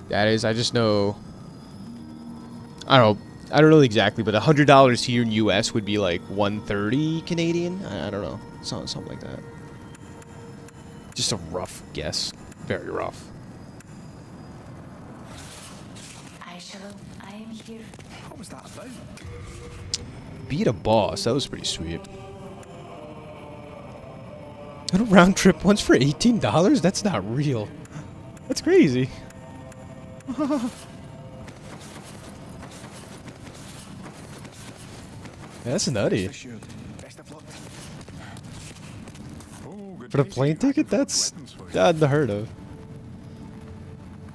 that is. I just know. I don't know exactly, but $100 here in US would be like 130 Canadian. I don't know, something like that. Just a rough guess. Very rough. I am here. What was that about? Beat a boss. That was pretty sweet. And a round trip once for $18? That's not real. That's crazy. That's nutty. For the plane ticket? That's unheard of.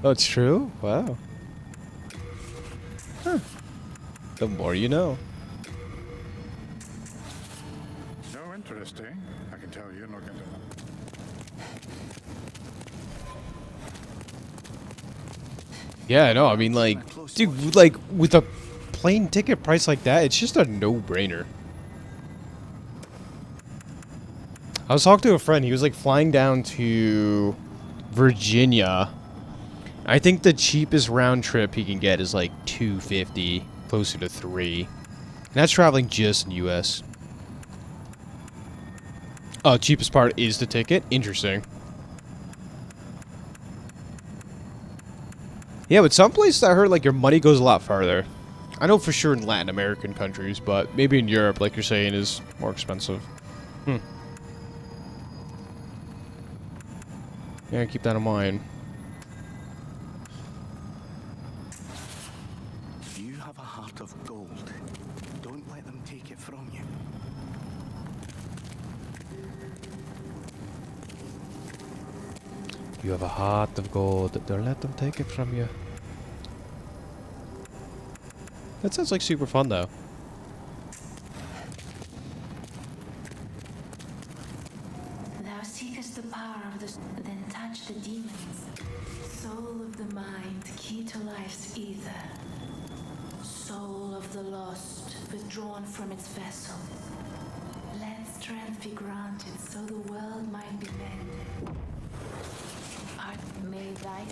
Oh, it's true? Wow. Huh. The more you know. So interesting. I can tell you're not going to. Yeah, I know. I mean, like, dude, like, with a plane ticket price like that, it's just a no-brainer. I was talking to a friend. He was, like, flying down to Virginia. I think the cheapest round trip he can get is, like, $250, closer to $3. And that's traveling just in U.S. Oh, cheapest part is the ticket? Interesting. Yeah, but some places I heard, like, your money goes a lot farther. I know for sure in Latin American countries, but maybe in Europe, like you're saying, is more expensive. Yeah, keep that in mind. You have a heart of gold. Don't let them take it from you. You have a heart of gold. Don't let them take it from you. That sounds like super fun though. Thou seekest the power of the then touch the demons. Soul of the mind, key to life's ether. Soul of the lost, withdrawn from its vessel. Let strength be granted so the world might be mended. Art may thy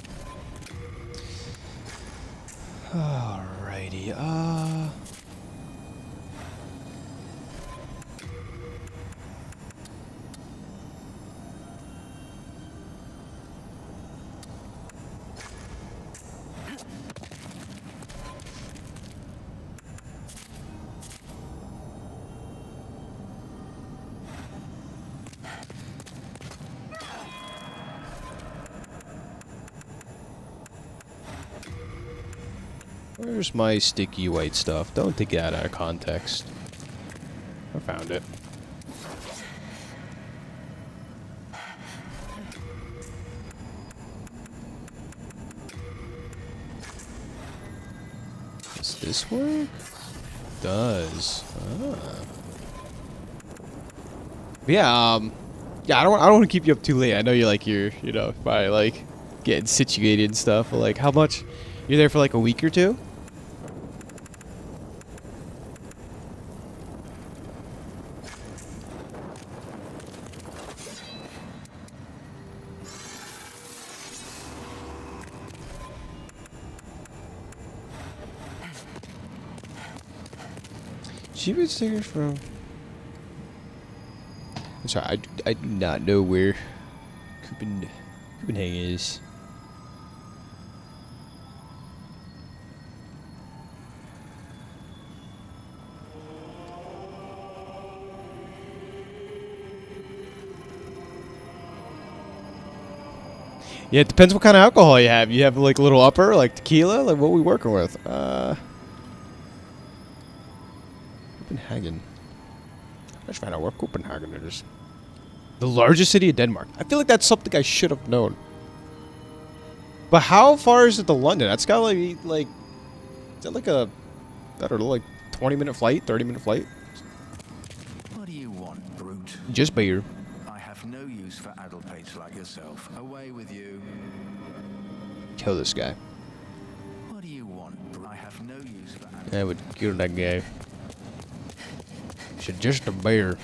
Alrighty, where's my sticky white stuff? Don't take that out of context. I found it. Does this work? Does. Yeah, yeah, I don't want to keep you up too late. I know you're you know, probably like getting situated and stuff. But like, how much? You're there for like a week or two? She was there from. I'm sorry, I do not know where Copenhagen is. Yeah, it depends what kind of alcohol you have. You have like a little upper, like tequila, like what we working with. Copenhagen. Let's find out where Copenhagen is. The largest city of Denmark. I feel like that's something I should have known. But how far is it to London? That's got like is that like a, I don't know, like 20-minute flight, 30-minute flight? What do you want, brute? Just beer. I have no use for addlepates like yourself. Away with you. Kill this guy. What do you want, brute? I have no use for addlepates. I would kill that guy. Should just a bear.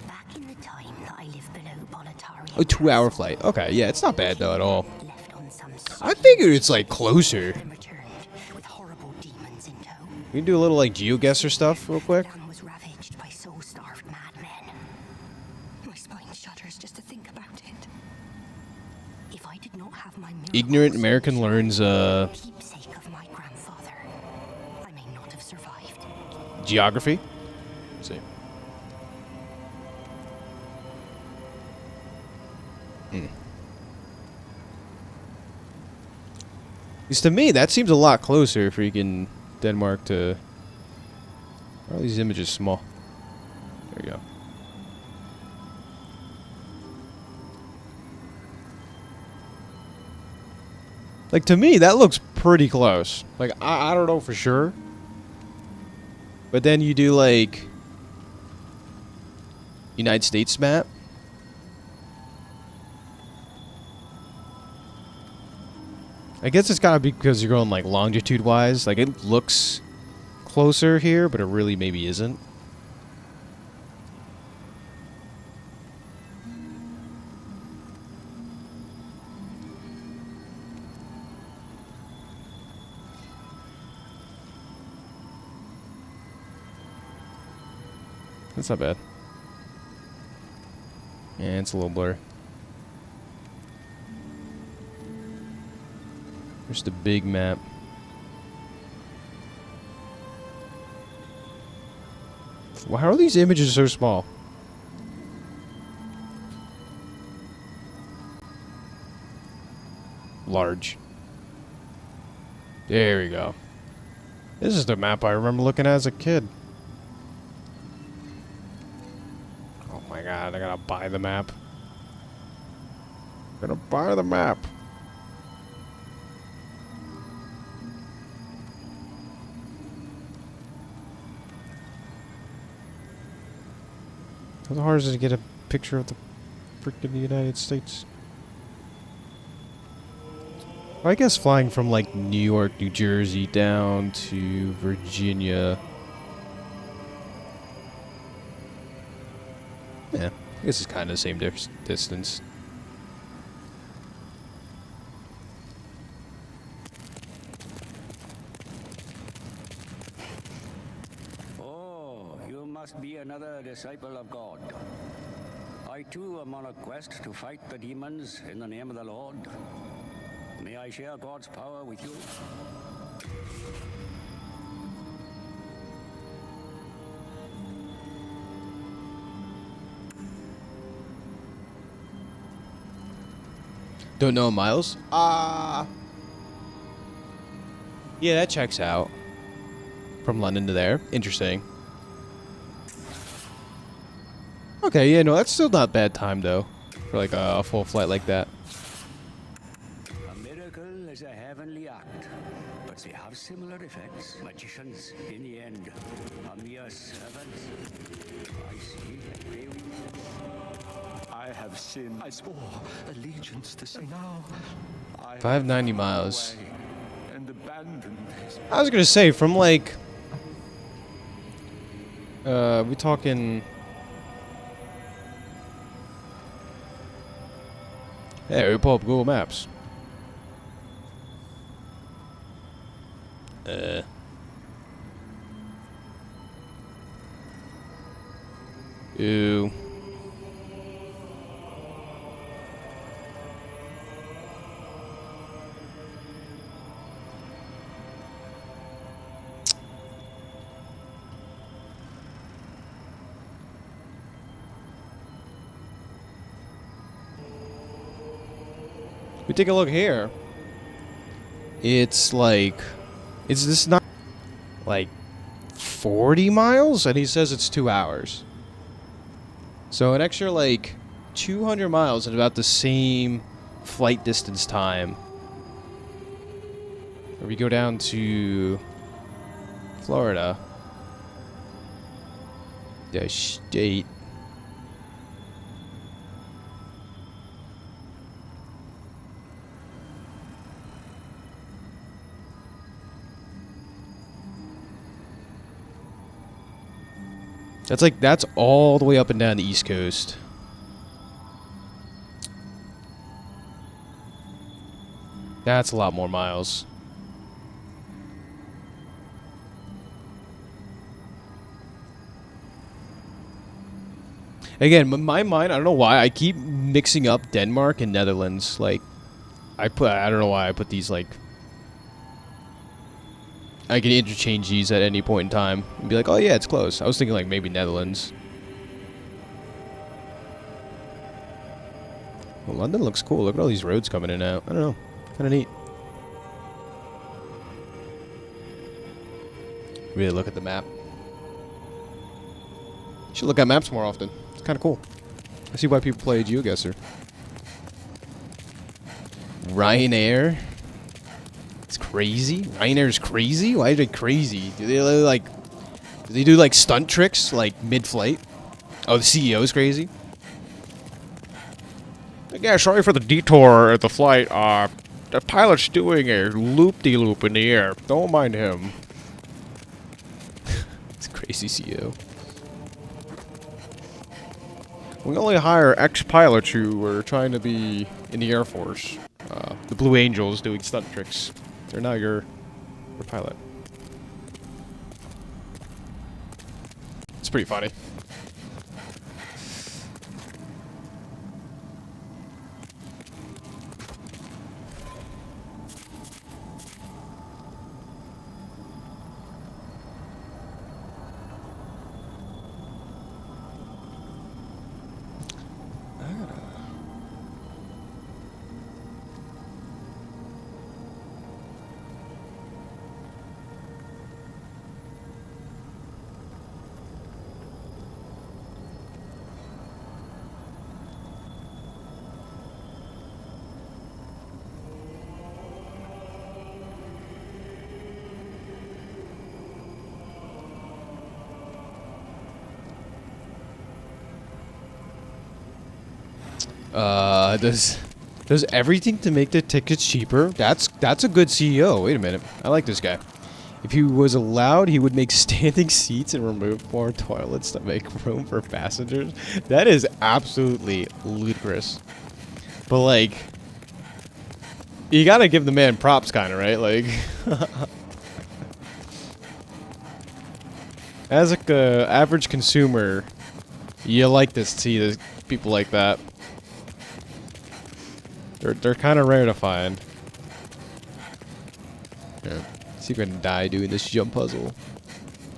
Back in the time that I lived below Boletaria. A 2-hour flight. Okay, yeah, it's not bad though at all. Left on some I figured it's like closer. and returned with horrible demons in tow. We can do a little like geoguessr stuff real quick. Land was ravaged by soul-starved madmen. My spine shudders just to think about it. If I did not have my miracle Ignorant American learns keepsake of my grandfather, I may not have survived. geography. Let's see. Because to me, that seems a lot closer. Freaking Denmark to. Why are these images small? There you go. Like, to me, that looks pretty close. Like, I don't know for sure. But then you do, like, United States map. I guess it's gotta be because you're going, like, longitude-wise. Like, it looks closer here, but it really maybe isn't. That's not bad. Yeah, it's a little blurry. There's the big map. Why are these images so small? Large. There we go. This is the map I remember looking at as a kid. Oh my god, I gotta buy the map. Gotta buy the map. How hard is it to get a picture of the freaking United States? I guess flying from like New York, New Jersey down to Virginia. Yeah, I guess it's kind of the same distance. Oh, you must be another disciple of God. I too am on a quest to fight the demons in the name of the Lord. May I share God's power with you? Don't know miles? Yeah, that checks out. From London to there. Interesting. Okay, yeah, no, that's still not bad time, though. For, like, a full flight like that. A miracle is a heavenly act, but they have similar effects. Magicians, in the end, are mere servants. I see. I have sinned. I swore allegiance to say now. 590 miles. And abandoned this. I was gonna say, from, like... we talking... Hey, we pull up Google Maps. Ew. We take a look here. It's like, is this not like 40 miles? And he says it's 2 hours. So an extra like 200 miles at about the same flight distance time. Or we go down to Florida. The state. That's all the way up and down the East Coast. That's a lot more miles. Again, in my mind, I don't know why I keep mixing up Denmark and Netherlands. Like, I don't know why I put these like. I can interchange these at any point in time and be like, oh yeah, it's close. I was thinking like maybe Netherlands. Well, London looks cool. Look at all these roads coming in and out. I don't know. Kind of neat. Really look at the map. Should look at maps more often. It's kind of cool. I see why people play GeoGuessr. Ryanair. It's crazy. Ryanair's crazy? Why are they crazy? Do they do like stunt tricks like mid-flight? Oh, the CEO's crazy? Yeah, sorry for the detour at the flight. The pilot's doing a loop-de-loop in the air. Don't mind him. It's a crazy CEO. We only hire ex-pilots who are trying to be in the Air Force. The Blue Angels doing stunt tricks. They're now your pilot. It's pretty funny. Does everything to make the tickets cheaper. That's a good CEO. Wait a minute. I like this guy. If he was allowed, he would make standing seats and remove more toilets to make room for passengers. That is absolutely ludicrous. But like, you gotta give the man props, kind of, right? Like, as like a average consumer, you like to see this, people like that. They're kind of rare to find. Yeah. See if I can die doing this jump puzzle.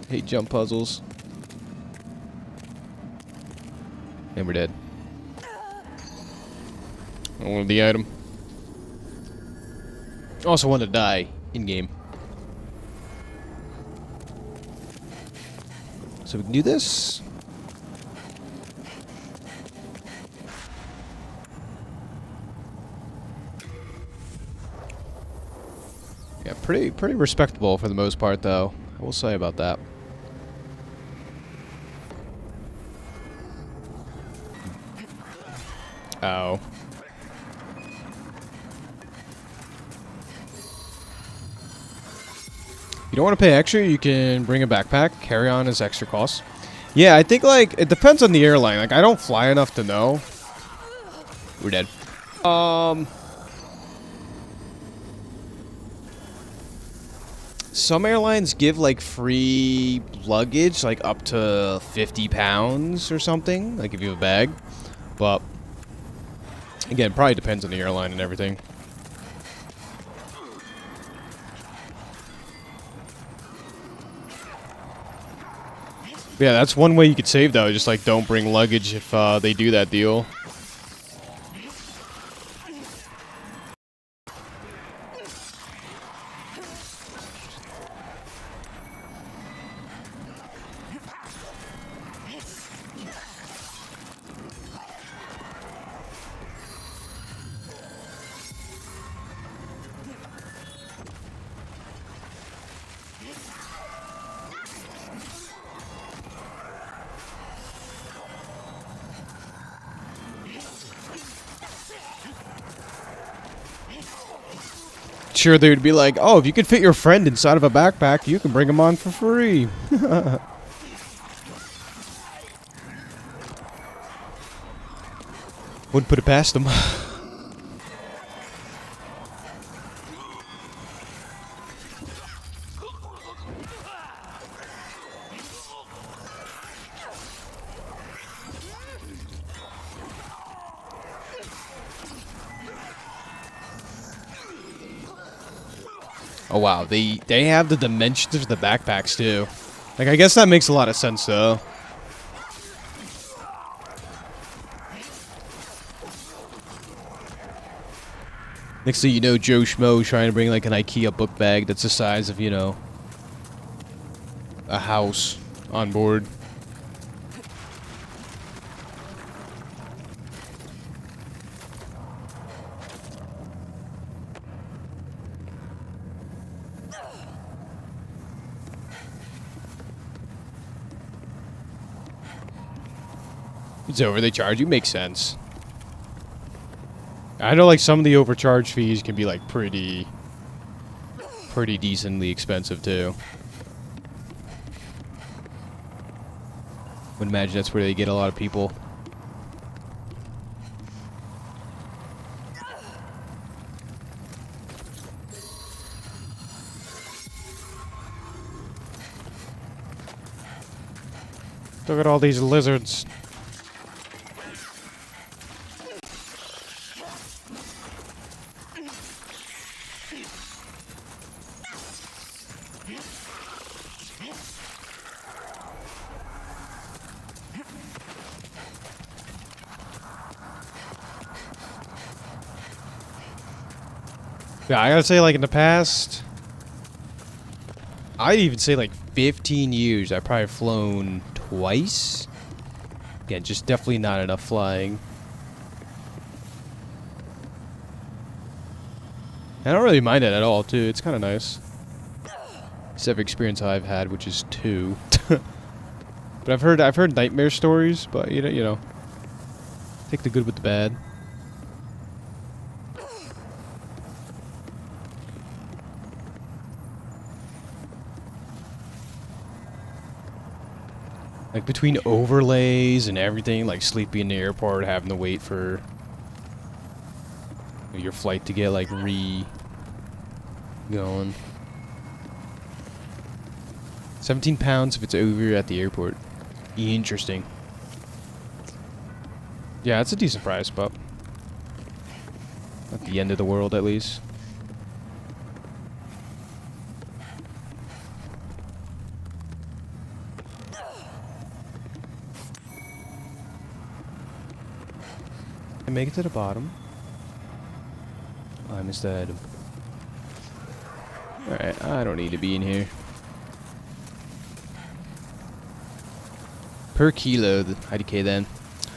Hate jump puzzles. And we're dead. I wanted the item. Also want to die in game. So we can do this. Yeah, pretty respectable for the most part, though. I will say about that. Oh. You don't want to pay extra, you can bring a backpack. Carry on as extra costs. Yeah, I think, like, it depends on the airline. Like, I don't fly enough to know. We're dead. Some airlines give, like, free luggage, like, up to 50 pounds or something. Like, if you have a bag. But, again, probably depends on the airline and everything. Yeah, that's one way you could save, though. Just, like, don't bring luggage if they do that deal. Sure, they would be like, oh, if you could fit your friend inside of a backpack, you can bring him on for free. Wouldn't put it past them. Oh wow, they have the dimensions of the backpacks too. Like, I guess that makes a lot of sense though. Next thing you know, Joe Schmo trying to bring like an IKEA book bag that's the size of, you know, a house on board. It's over, they charge you, makes sense. I know, like, some of the overcharge fees can be, like, pretty decently expensive, too. Would imagine that's where they get a lot of people. Look at all these lizards. Yeah, I gotta say, like, in the past, I'd even say, like, 15 years, I've probably flown twice. Again, just definitely not enough flying. I don't really mind it at all, too. It's kind of nice. Except for experience I've had, which is 2. But I've heard nightmare stories, but you know, take the good with the bad. Like between overlays and everything, like sleeping in the airport, having to wait for your flight to get like going. 17 pounds if it's over at the airport. Interesting. Yeah, it's a decent price, but at the end of the world at least. And make it to the bottom. Oh, I missed that item. Alright, I don't need to be in here. Per kilo, IDK then.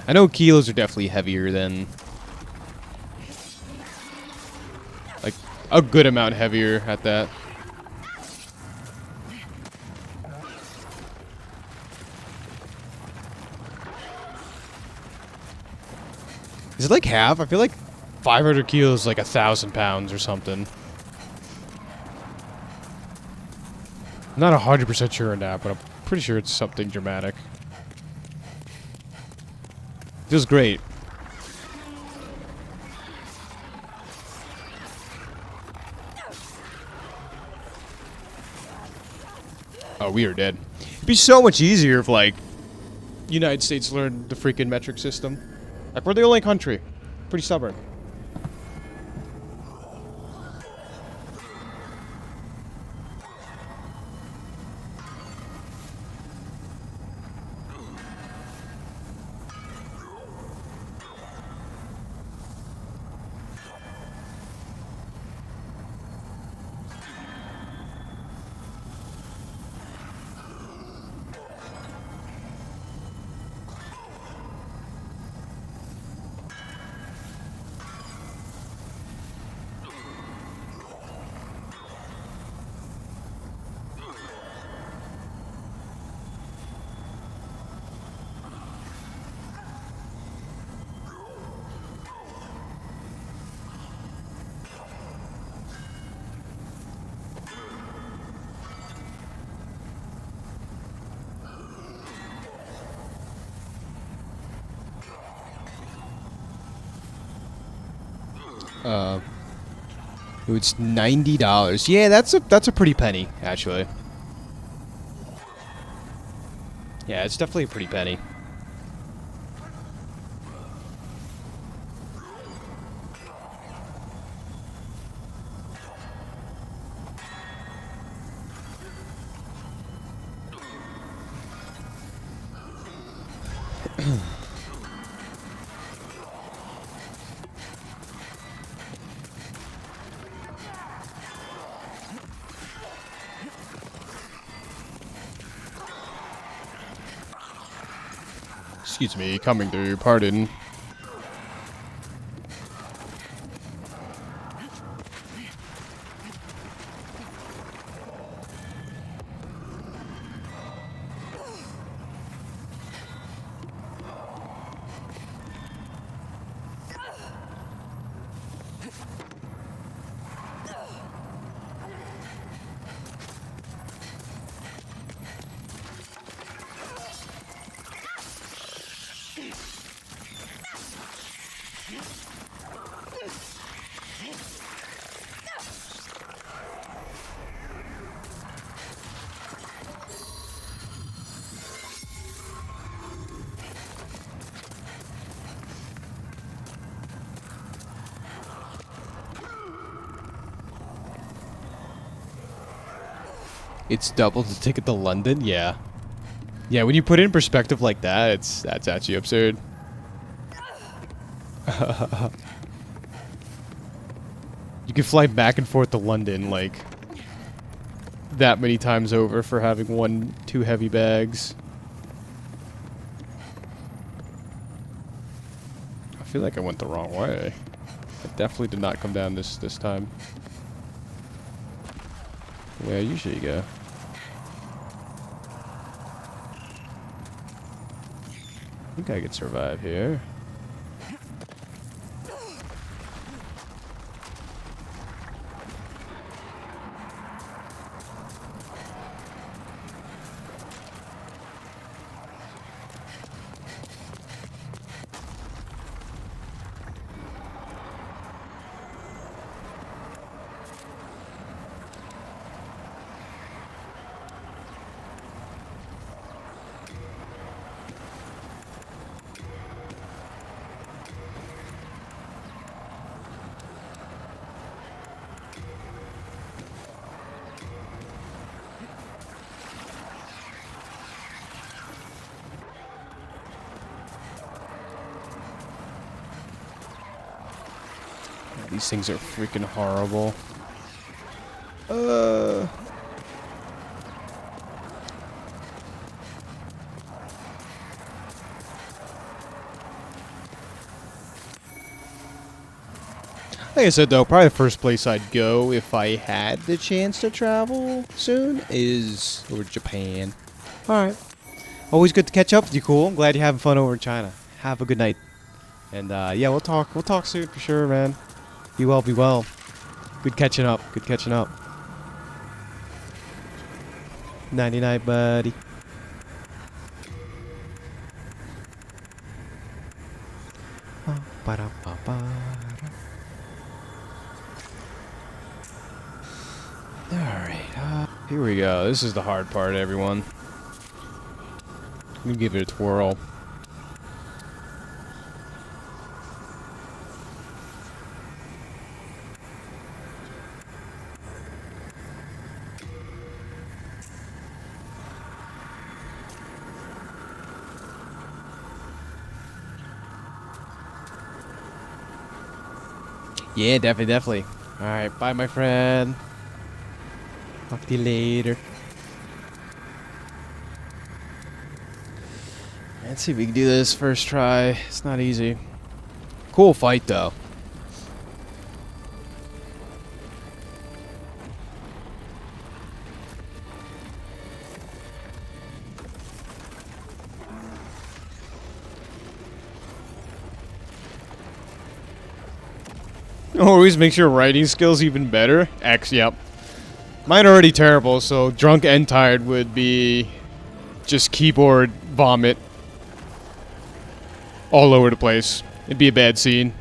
I know kilos are definitely heavier than... like, a good amount heavier at that. Is it like half? I feel like 500 kilos is like 1,000 pounds or something. I'm not 100% sure on that, but I'm pretty sure it's something dramatic. Feels great. Oh, we are dead. It'd be so much easier if, like, United States learned the freaking metric system. Like, we're the only country. Pretty stubborn. It's $90. Yeah, that's a pretty penny, actually. Yeah, it's definitely a pretty penny. Excuse me, coming through, pardon. It's double the ticket to London? Yeah. Yeah, when you put it in perspective like that, that's actually absurd. You can fly back and forth to London, like, that many times over for having two heavy bags. I feel like I went the wrong way. I definitely did not come down this time. The way I usually go. I think I could survive here. these things are freaking horrible. Like I said, though, probably the first place I'd go if I had the chance to travel soon is over to Japan. Alright. Always good to catch up with you, cool. I'm glad you're having fun over in China. Have a good night. And, yeah, we'll talk soon for sure, man. Be well, be well. Good catching up. Good catching up. Nighty night, buddy. Alright, here we go. This is the hard part, everyone. Let me give it a twirl. Yeah, definitely. Alright, bye, my friend. Talk to you later. Let's see if we can do this first try. It's not easy. Cool fight, though. Always makes your writing skills even better. X, yep. Mine are already terrible, so drunk and tired would be just keyboard vomit all over the place. It'd be a bad scene.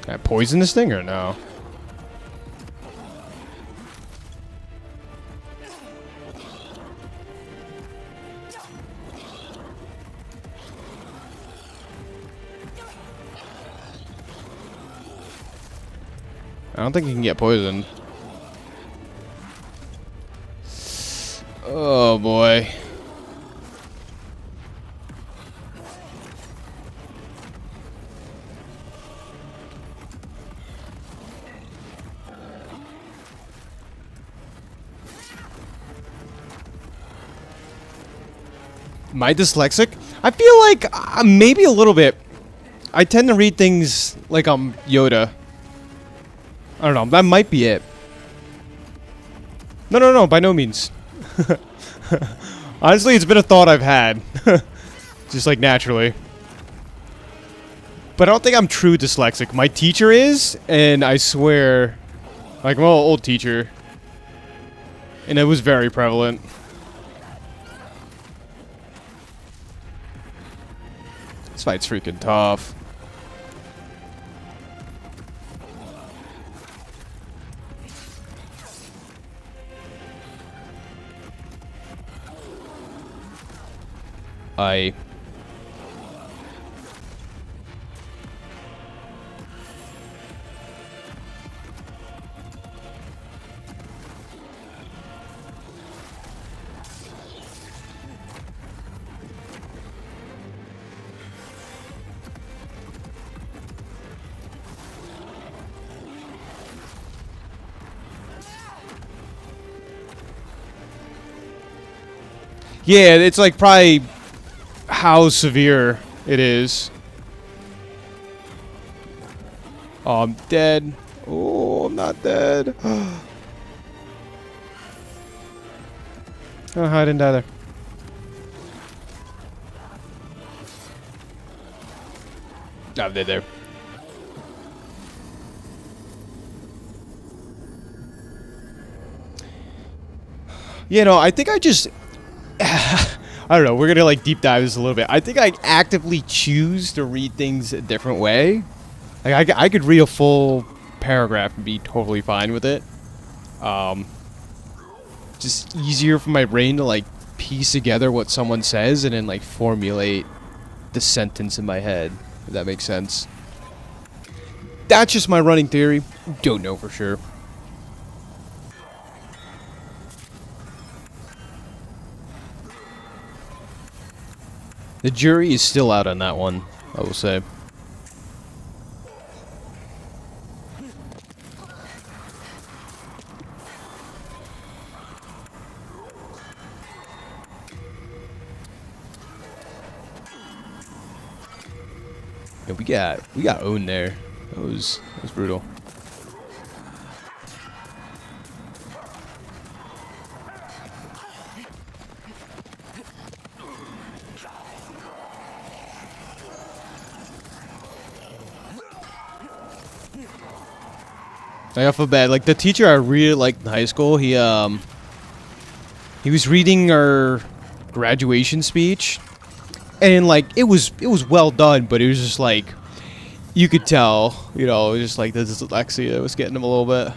Can I poison this thing or no? I don't think you can get poisoned. Oh boy. Am I dyslexic? I feel like maybe a little bit. I tend to read things like I'm Yoda. I don't know. That might be it. No, by no means. Honestly, it's been a thought I've had. Just like naturally. But I don't think I'm true dyslexic. My teacher is, and I swear, like, well, old teacher. And it was very prevalent. This fight's freaking tough. Yeah, it's like probably how severe it is. Oh, I'm dead. Oh, I'm not dead. Oh, I didn't die there. I'm dead there. You know, I think I just... I don't know, we're gonna like deep dive this a little bit. I think I actively choose to read things a different way. Like I could read a full paragraph and be totally fine with it. Just easier for my brain to like piece together what someone says and then like formulate the sentence in my head, if that makes sense. That's just my running theory. Don't know for sure. The jury is still out on that one, I will say. Yeah, we got owned there. That was brutal. I feel bad. Like the teacher I really liked in high school, he was reading our graduation speech, and like it was well done, but it was just like you could tell, you know, just like the dyslexia was getting him a little bit.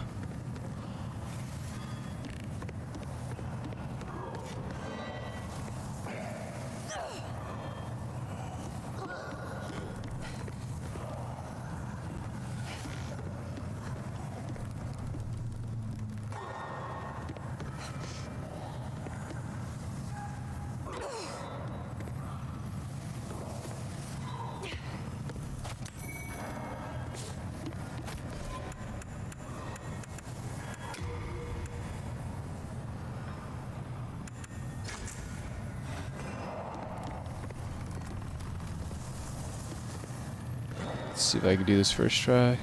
Let's see if I can do this first try.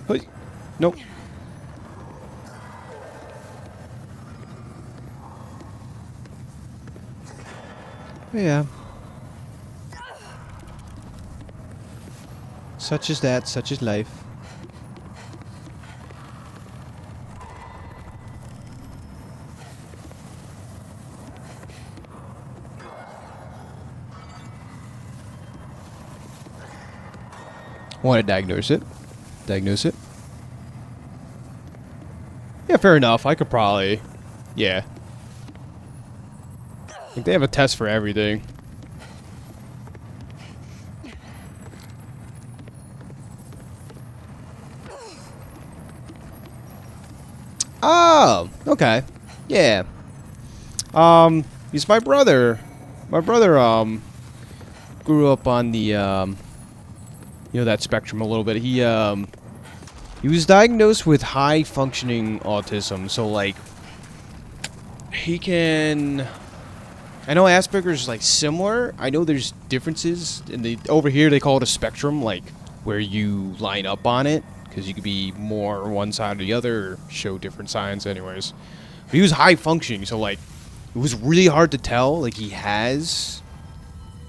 Hey. Nope. Yeah. Such is that, such is life. Want to diagnose it. Diagnose it. Yeah, fair enough. I could probably... Yeah. Like they have a test for everything. Oh, okay. Yeah. He's my brother. My brother, grew up on the, you know, that spectrum a little bit. He was diagnosed with high functioning autism. So, like, he can... I know Asperger's, like, similar. I know there's differences. Over here, they call it a spectrum, like, where you line up on it. Because you could be more one side or the other, or show different signs anyways. But he was high functioning, so, like, it was really hard to tell. Like, he has,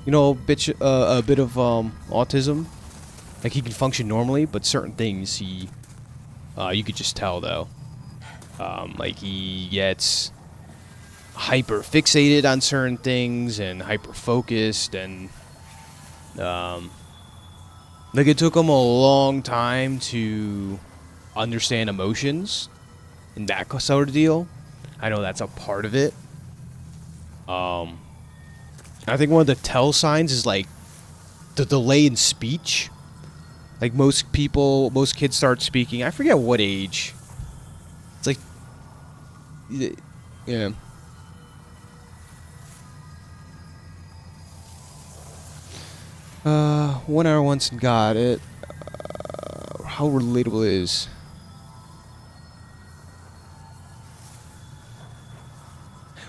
you know, a bit of autism. Like, he can function normally, but certain things he... you could just tell, though. Like, he gets hyper fixated on certain things and hyper focused, and like it took him a long time to understand emotions and that sort of deal. I know that's a part of it. I think one of the tell signs is like the delay in speech. Like most kids start speaking. I forget what age. It's like, yeah. 1 hour once and got it. How relatable it is.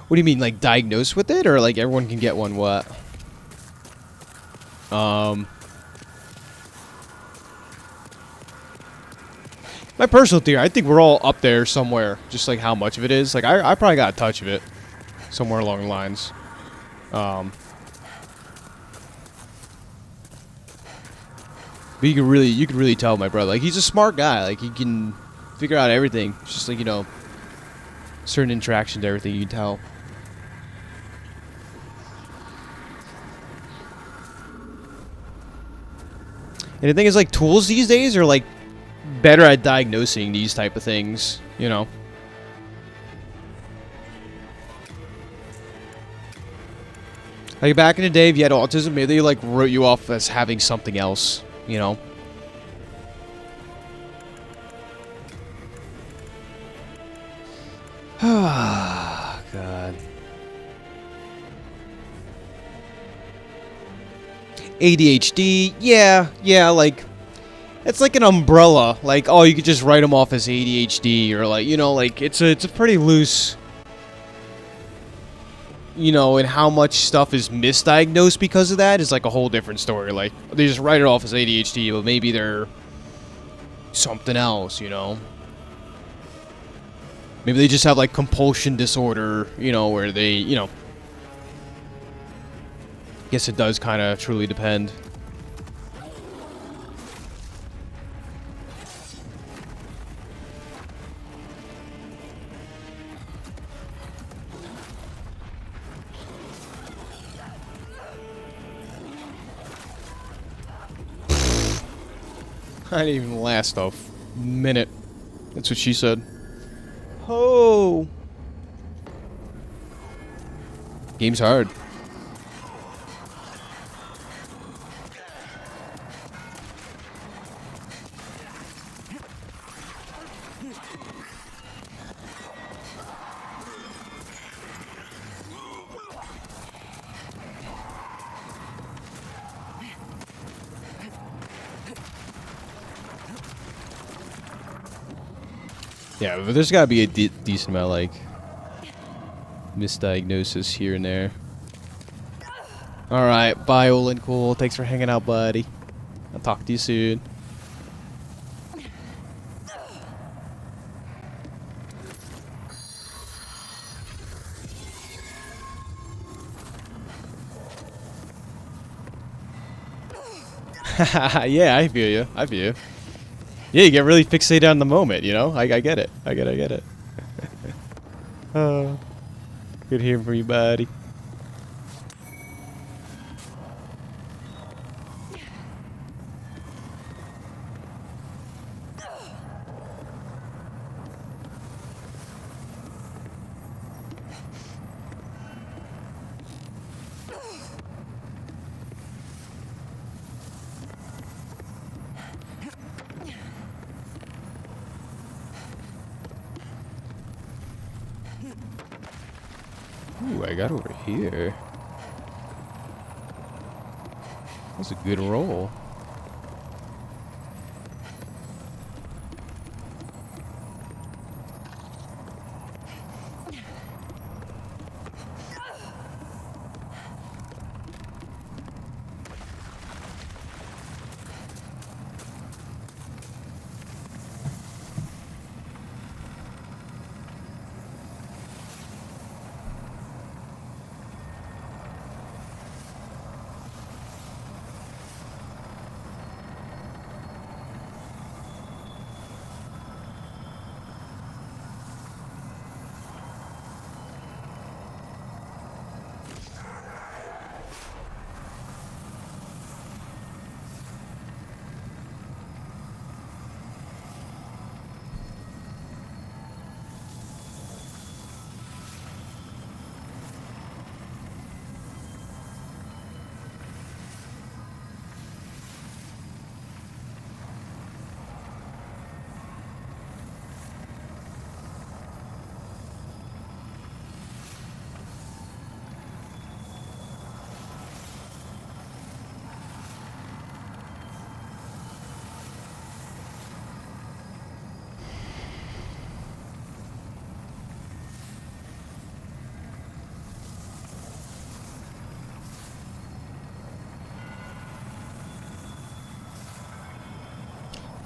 What do you mean, like diagnosed with it, or like everyone can get one? What? My personal theory, I think we're all up there somewhere. Just like how much of it is. Like I probably got a touch of it somewhere along the lines. But you could really tell my brother. Like, he's a smart guy. Like, he can figure out everything. It's just like, you know, certain interactions, everything you can tell. And the thing is, like, tools these days are, like, better at diagnosing these type of things, you know. Like, back in the day, if you had autism, maybe they, like, wrote you off as having something else. You know, Ah, God. ADHD, yeah, like, it's like an umbrella. Like, oh, you could just write them off as ADHD, or like, you know, like, it's a pretty loose, you know, and how much stuff is misdiagnosed because of that is like a whole different story. Like, they just write it off as ADHD, but maybe they're something else, you know? Maybe they just have, like, compulsion disorder, you know, where they, you know... Guess it does kind of truly depend. I didn't even last a minute. That's what she said. Oh. Game's hard. Yeah, but there's gotta be a decent amount of, like, misdiagnosis here and there. Alright, bye, Olin. Cool. Thanks for hanging out, buddy. I'll talk to you soon. Yeah, I feel you. I feel you. Yeah, you get really fixated on the moment, you know? I get it. I get it. Good hearing from you, buddy. Ooh, I got over here. That's a good roll.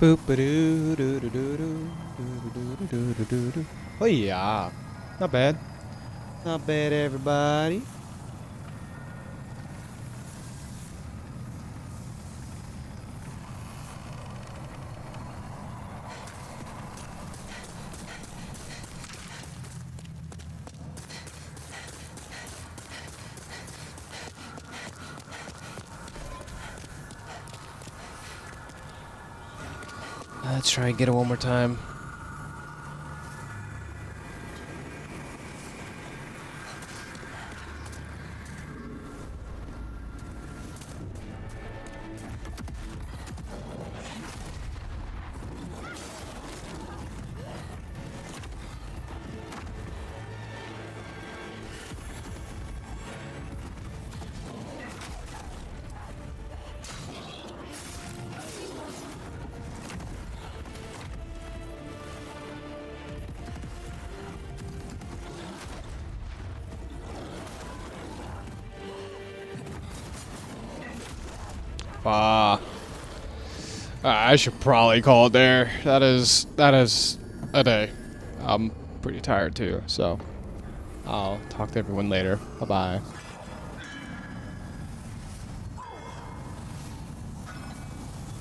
Oh yeah, not bad. Not bad, everybody. Let's try and get it one more time. I should probably call it there. That is a day. I'm pretty tired too, so I'll talk to everyone later. Bye-bye.